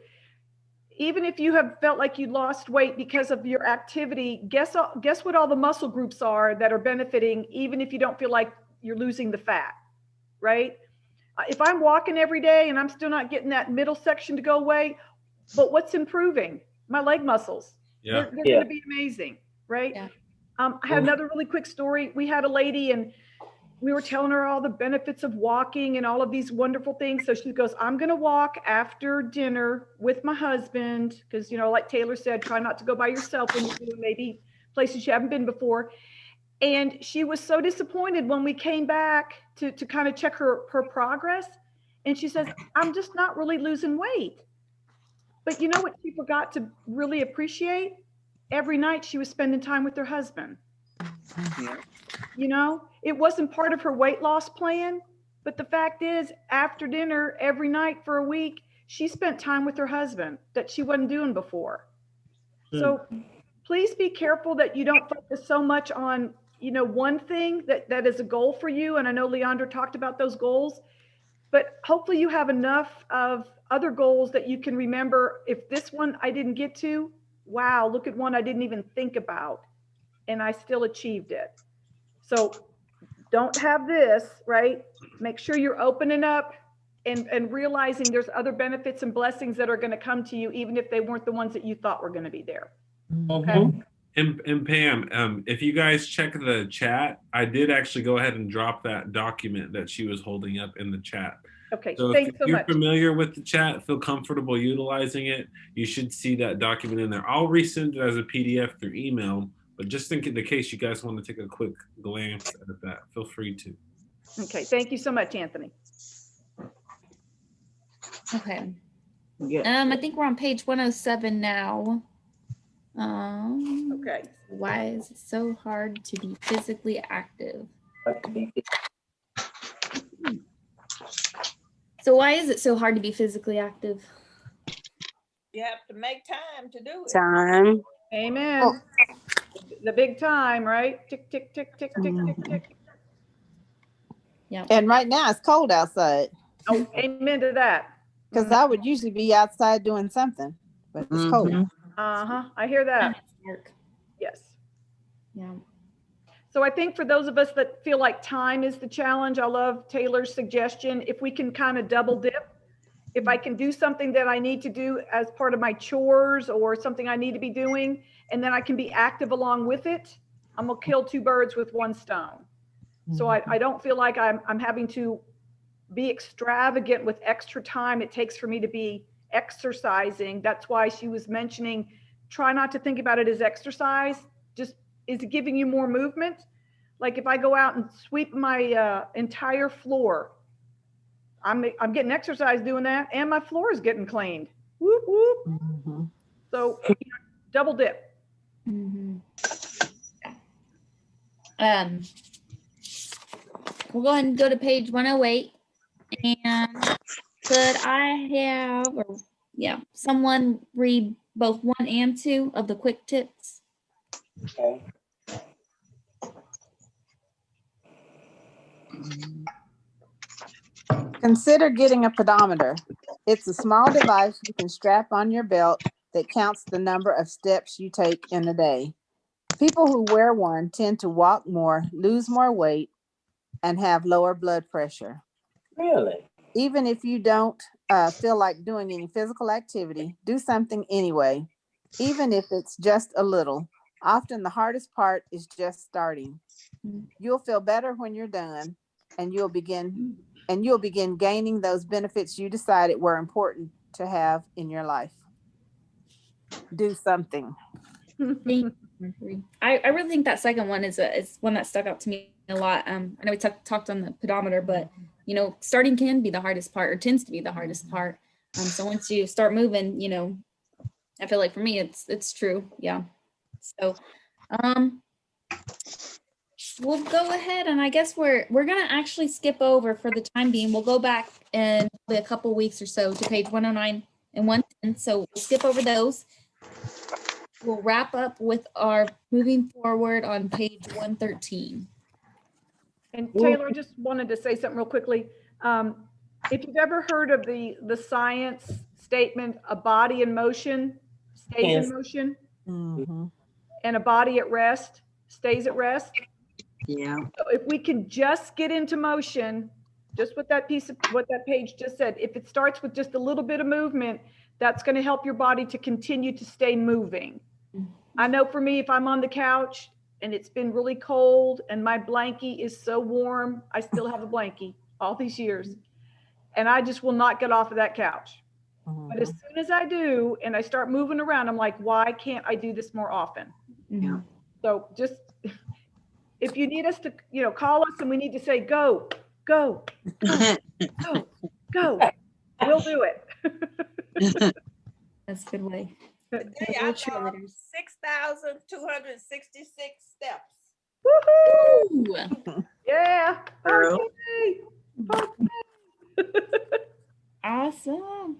Even if you have felt like you lost weight because of your activity, guess what all the muscle groups are that are benefiting, even if you don't feel like you're losing the fat, right? If I'm walking every day and I'm still not getting that middle section to go away, but what's improving? My leg muscles. Yeah. They're going to be amazing, right? Yeah. I had another really quick story. We had a lady and we were telling her all the benefits of walking and all of these wonderful things. So she goes, I'm going to walk after dinner with my husband. Because, you know, like Taylor said, try not to go by yourself when you're maybe places you haven't been before. And she was so disappointed when we came back to kind of check her progress. And she says, I'm just not really losing weight. But you know what she forgot to really appreciate? Every night she was spending time with her husband. Yeah. You know, it wasn't part of her weight loss plan, but the fact is after dinner every night for a week, she spent time with her husband that she wasn't doing before. So please be careful that you don't focus so much on, you know, one thing that is a goal for you. And I know Leandra talked about those goals, but hopefully you have enough of other goals that you can remember. If this one I didn't get to, wow, look at one I didn't even think about and I still achieved it. So don't have this, right? Make sure you're opening up and realizing there's other benefits and blessings that are going to come to you, even if they weren't the ones that you thought were going to be there. Okay. And Pam, if you guys check the chat, I did actually go ahead and drop that document that she was holding up in the chat. Okay, So thanks if so you're much. familiar with the chat, feel comfortable utilizing it, you should see that document in there. I'll resend it as a PDF through email, but just in the case you guys want to take a quick glance at that, feel free to. Okay, thank you so much, Anthony. Okay. Yeah. I think we're on page 107 now. Okay. Why is it so hard to be physically active? So why is it so hard to be physically active? You have to make time to do it. Time. Amen. Oh. The big time, right? Tick, tick, tick, tick, tick, tick, tick. Yeah. And right now it's cold outside. Oh, amen to that. Because I would usually be outside doing something, but it's cold. Uh-huh. I hear that. Yes. Yeah. So I think for those of us that feel like time is the challenge, I love Taylor's suggestion. If we can kind of double dip, if I can do something that I need to do as part of my chores or something I need to be doing, and then I can be active along with it, I'm gonna kill two birds with one stone. So I don't feel like I'm having to be extravagant with extra time it takes for me to be exercising. That's why she was mentioning, try not to think about it as exercise. Just, is it giving you more movement? Like if I go out and sweep my entire floor, I'm getting exercise doing that, and my floor is getting cleaned. Whoop, whoop. So double dip. We'll go ahead and go to page 108. And could I have, or yeah, someone read both 1 and 2 of the quick tips? Okay. Consider getting a pedometer. It's a small device you can strap on your belt that counts the number of steps you take in a day. People who wear one tend to walk more, lose more weight, and have lower blood pressure. Really? Even if you don't feel like doing any physical activity, do something anyway, even if it's just a little. Often the hardest part is just starting. You'll feel better when you're done, and you'll begin gaining those benefits you decided were important to have in your life. Do something. I really think that second one is one that stuck out to me a lot. I know we talked on the pedometer, but starting can be the hardest part, or tends to be the hardest part. So once you start moving, I feel like for me it's true. Yeah. So we'll go ahead, and I guess we're gonna actually skip over for the time being. We'll go back in a couple weeks or so to page 109 and 110. So we'll skip over those. We'll wrap up with our moving forward on page 113. And Taylor, I just wanted to say something real quickly. If you've ever heard of the science statement, a body in motion stays in motion, and a body at rest stays at rest. Yeah. So if we can just get into motion, just what that page just said, if it starts with just a little bit of movement, that's going to help your body to continue to stay moving. I know for me, if I'm on the couch and it's been really cold and my blankie is so warm, I still have a blankie all these years, and I just will not get off of that couch. But as soon as I do, and I start moving around, I'm like, why can't I do this more often? Yeah. So just, if you need us to, call us and we need to say, go, go, go, go, go, we'll do it. That's a good way. Today I lost 6,266 steps. Woohoo! Yeah. Okay. Awesome.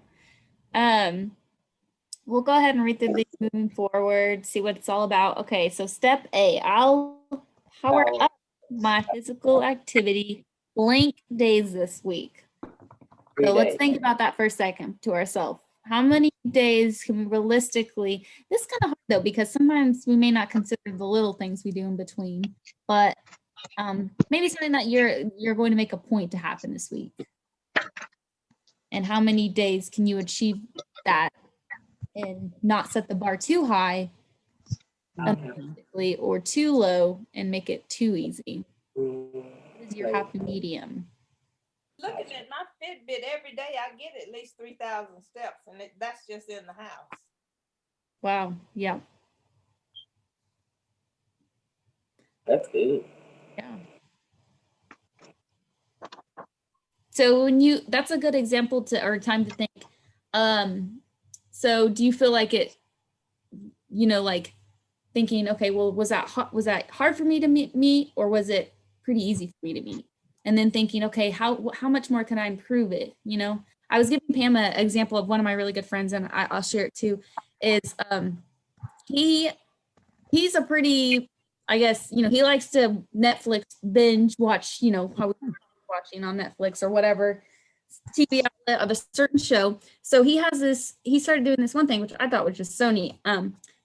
We'll go ahead and read through these moving forward, see what it's all about. Okay, so step A, I'll power up my physical activity blank days this week. So let's think about that for a second to ourselves. How many days can we realistically, this is kind of hard though, because sometimes we may not consider the little things we do in between, but maybe something that you're going to make a point to happen this week. and how many days can you achieve that and not set the bar too high or too low and make it too easy. Is your happy medium? Looking at my Fitbit every day, I get at least 3,000 steps, and that's just in the house. Wow. Yeah. That's good. Yeah. So that's a good example or time to think. So do you feel like it, like thinking, okay, well, was that hard for me to meet, or was it pretty easy for me to meet? And then thinking, okay, how much more can I improve it? I was giving Pam an example of one of my really good friends, and I'll share it too, is he's a pretty, I guess, he likes to Netflix binge watch, how we're watching on Netflix or whatever TV outlet of a certain show. So he started doing this one thing, which I thought was just so neat.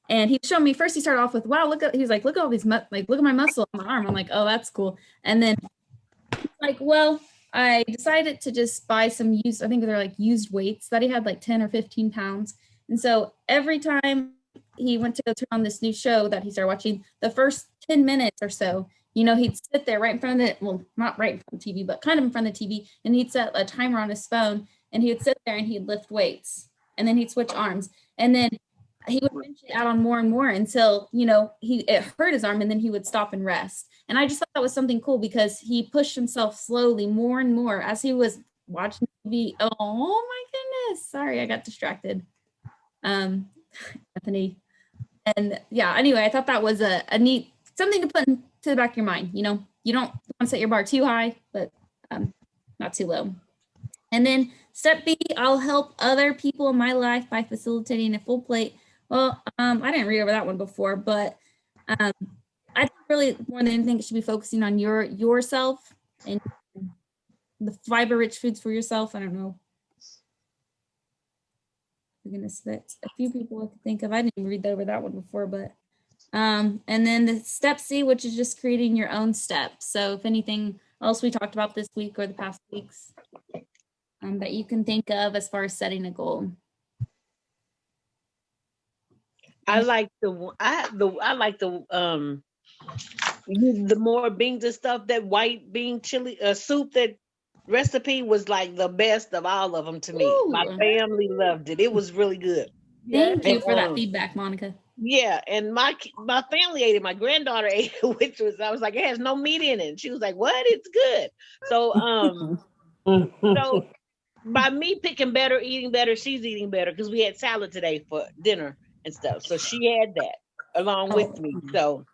And he showed me, first he started off with, wow, look at all these, look at my muscle on my arm. I'm like, oh, that's cool. And then he's like, well, I decided to just buy some used, I think they're like used weights that he had like 10 or 15 pounds. And so every time he went to go turn on this new show that he started watching, the first 10 minutes or so, he'd sit there right in front of not right in front of the TV, but kind of in front of the TV, and he'd set a timer on his phone, and he would sit there and he'd lift weights, and then he'd switch arms, and then he would eventually add on more and more until, it hurt his arm, and then he would stop and rest. And I just thought that was something cool because he pushed himself slowly more and more as he was watching TV. Oh my goodness. Sorry, I got distracted. Bethany. And yeah, anyway, I thought that was a neat, something to put into the back of your mind. You don't want to set your bar too high, but not too low. And then step B, I'll help other people in my life by facilitating a full plate. Well, I didn't read over that one before, but I think really more than anything, it should be focusing on yourself and the fiber-rich foods for yourself. I don't know. Goodness, that's a few people I could think of. I didn't even read over that one before, but and then the step C, which is just creating your own steps. So if anything else we talked about this week or the past weeks that you can think of as far as setting a goal. I like the more beans and stuff. That white bean chili soup, that recipe was like the best of all of them to me. Ooh. My family loved it. It was really good. Thank you for that feedback, Monica. Yeah, and my family ate it. My granddaughter ate it, which was, I was like, it has no meat in it. And she was like, what? It's good. So so by me picking better, eating better, she's eating better because we had salad today for dinner and stuff. So she had that along with me. So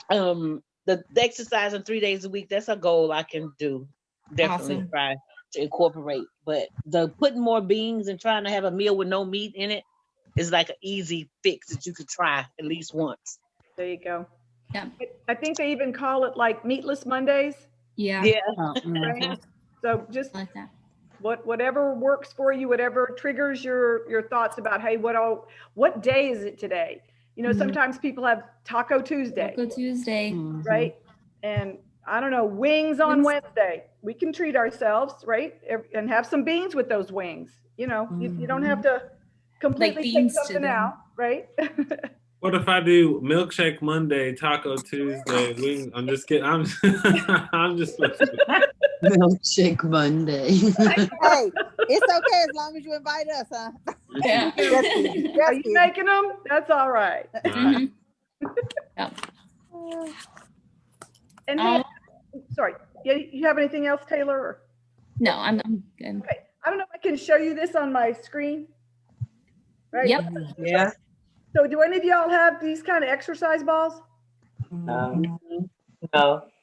the exercising 3 days a week, that's a goal I can do. Definitely awesome. Try to incorporate. But the putting more beans and trying to have a meal with no meat in it is like an easy fix that you could try at least once. There you go. Yeah. I think they even call it like meatless Mondays. Yeah. Yeah. Right? So just like that. Whatever works for you, whatever triggers your thoughts about, hey, what day is it today? Sometimes people have Taco Tuesday. Taco Tuesday. Right? And I don't know, wings on Wednesday. We can treat ourselves, right? And have some beans with those wings. You don't have to completely take something out, right? What if I do milkshake Monday, Taco Tuesday, wing? I'm just kidding. I'm just Milkshake Monday. Hey, it's okay as long as you invite us, huh? Yeah. Are you making them? That's all right. Yeah. And hey, sorry, you have anything else, Taylor? Or? No, I'm good. Okay. I don't know if I can show you this on my screen. Right? Yep. Yeah. So do any of y'all have these kind of exercise balls? No.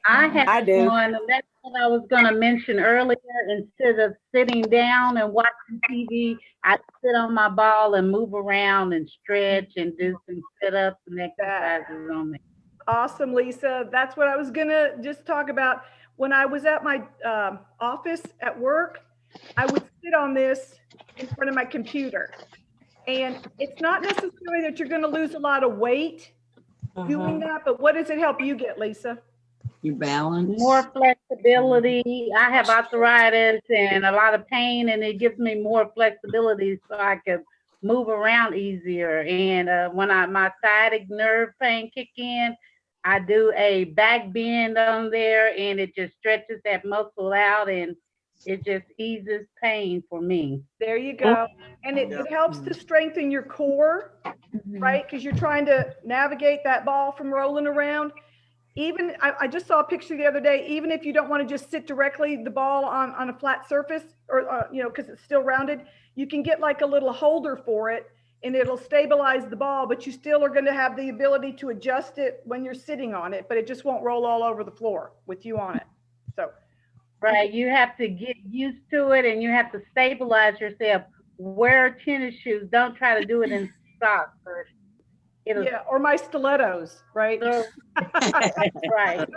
I do. One, and that's what I was going to mention earlier. Instead of sitting down and watching TV, I sit on my ball and move around and stretch and do some sit-ups and exercises on me. Awesome, Lisa. That's what I was going to just talk about. When I was at my office at work, I would sit on this in front of my computer. And it's not necessarily that you're going to lose a lot of weight doing that, but what does it help you get, Lisa? You balance. More flexibility. I have arthritis and a lot of pain, and it gives me more flexibility so I can move around easier. And when my sciatic nerve pain kick in, I do a back bend on there, and it just stretches that muscle out, and it just eases pain for me. There you go. And it helps to strengthen your core, right? Because you're trying to navigate that ball from rolling around. Even I just saw a picture the other day, even if you don't want to just sit directly the ball on a flat surface, or you know, because it's still rounded, you can get like a little holder for it, and it'll stabilize the ball, but you still are going to have the ability to adjust it when you're sitting on it, but it just won't roll all over the floor with you on it. So right, you have to get used to it, and you have to stabilize yourself. Wear tennis shoes. Don't try to do it in socks. Yeah, or my stilettos, right? Right.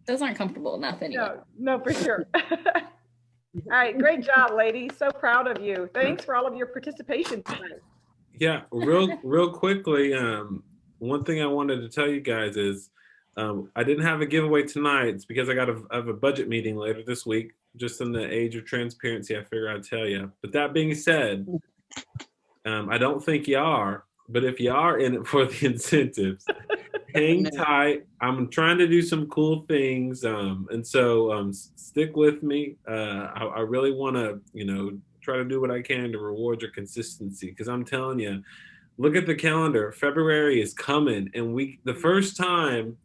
Those aren't comfortable enough anyway. No, for sure. All right, great job, ladies. So proud of you. Thanks for all of your participation tonight. Yeah, real quickly, one thing I wanted to tell you guys is I didn't have a giveaway tonight. It's because I have a budget meeting later this week. Just in the age of transparency, I figure I'd tell you. But that being said, I don't think you are, but if you are in it for the incentives, hang tight. I'm trying to do some cool things, and so stick with me. I really want to, try to do what I can to reward your consistency, because I'm telling you, look at the calendar. February is coming, and the first time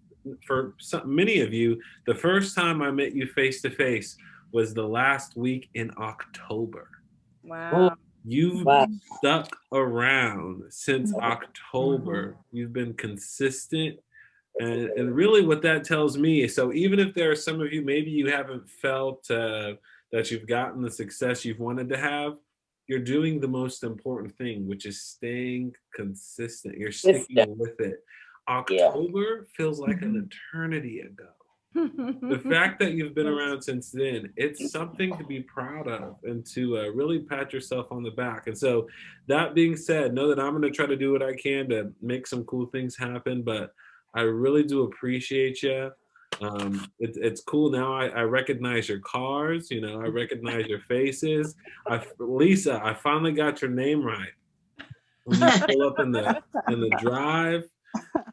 for many of you, the first time I met you face to face was the last week in October. Wow. You've stuck around since October. You've been consistent. And really what that tells me is, so even if there are some of you, maybe you haven't felt that you've gotten the success you've wanted to have, you're doing the most important thing, which is staying consistent. You're sticking with it. October feels like an eternity ago. The fact that you've been around since then, it's something to be proud of and to really pat yourself on the back. And so that being said, know that I'm going to try to do what I can to make some cool things happen, but I really do appreciate you. It's cool now. I recognize your cars, I recognize your faces. Lisa, I finally got your name right. When you pull up in the drive,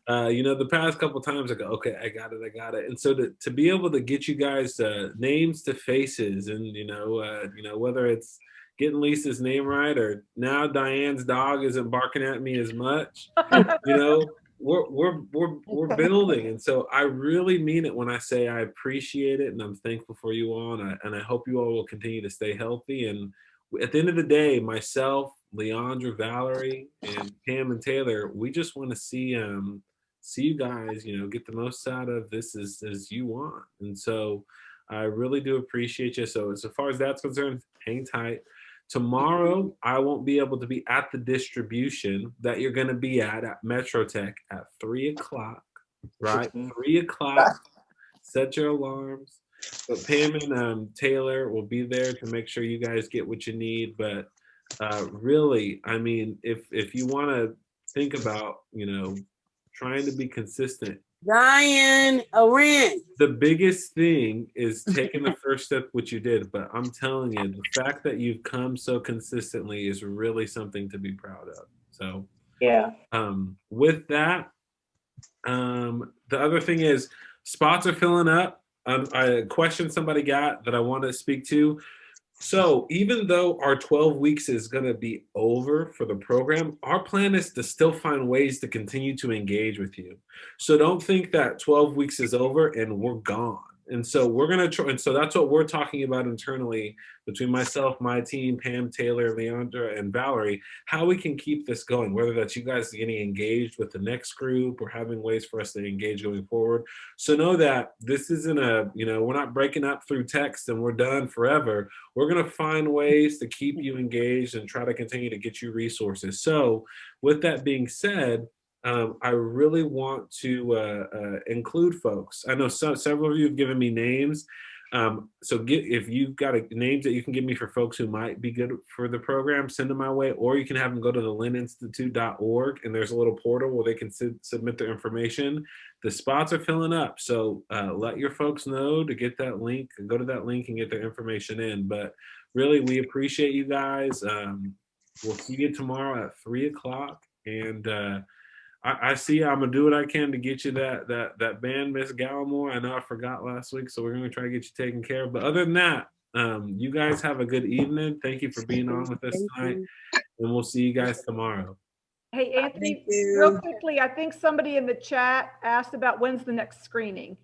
the past couple times I go, okay, I got it. And so to be able to get you guys names to faces, and whether it's getting Lisa's name right, or now Diane's dog isn't barking at me as much, we're building. And so I really mean it when I say I appreciate it, and I'm thankful for you all, and I hope you all will continue to stay healthy. And at the end of the day, myself, Leandra, Valerie, and Pam and Taylor, we just want to see you guys, get the most out of this as you want. And so I really do appreciate you. So as far as that's concerned, hang tight. Tomorrow, I won't be able to be at the distribution that you're going to be at MetroTech at 3:00, right? 3:00. Set your alarms. But Pam and Taylor will be there to make sure you guys get what you need. But really, I mean, if you want to think about, trying to be consistent, Diane, the biggest thing is taking the first step, which you did. But I'm telling you, the fact that you've come so consistently is really something to be proud of. So yeah. With that, the other thing is spots are filling up. A question somebody got that I want to speak to. So even though our 12 weeks is going to be over for the program, our plan is to still find ways to continue to engage with you. So don't think that 12 weeks is over and we're gone. And so we're going to try. And so that's what we're talking about internally between myself, my team, Pam, Taylor, Leandra, and Valerie, how we can keep this going, whether that's you guys getting engaged with the next group or having ways for us to engage going forward. So know that this isn't we're not breaking up through text and we're done forever. We're going to find ways to keep you engaged and try to continue to get you resources. So with that being said, I really want to include folks. I know several of you have given me names. So if you've got names that you can give me for folks who might be good for the program, send them my way, or you can have them go to the LynnInstitute.org, and there's a little portal where they can submit their information. The spots are filling up, so let your folks know to get that link, go to that link and get their information in. But really, we appreciate you guys. We'll see you tomorrow at 3:00, and I see I'm gonna do what I can to get you that band, Miss Gallimore. I know I forgot last week, so we're gonna try to get you taken care of. But other than that, you guys have a good evening. Thank you for being on with us tonight, and we'll see you guys tomorrow. Hey, Anthony, real quickly, I think somebody in the chat asked about when's the next screening.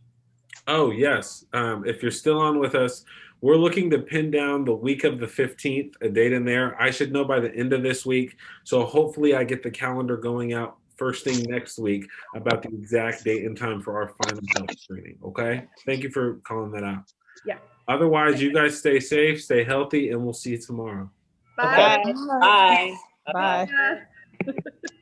Oh, yes. If you're still on with us, we're looking to pin down the week of the 15th, a date in there. I should know by the end of this week. So hopefully I get the calendar going out first thing next week about the exact date and time for our final health screening. Okay. Thank you for calling that out. Yeah. Otherwise, you guys stay safe, stay healthy, and we'll see you tomorrow. Bye. Bye. Bye. Bye.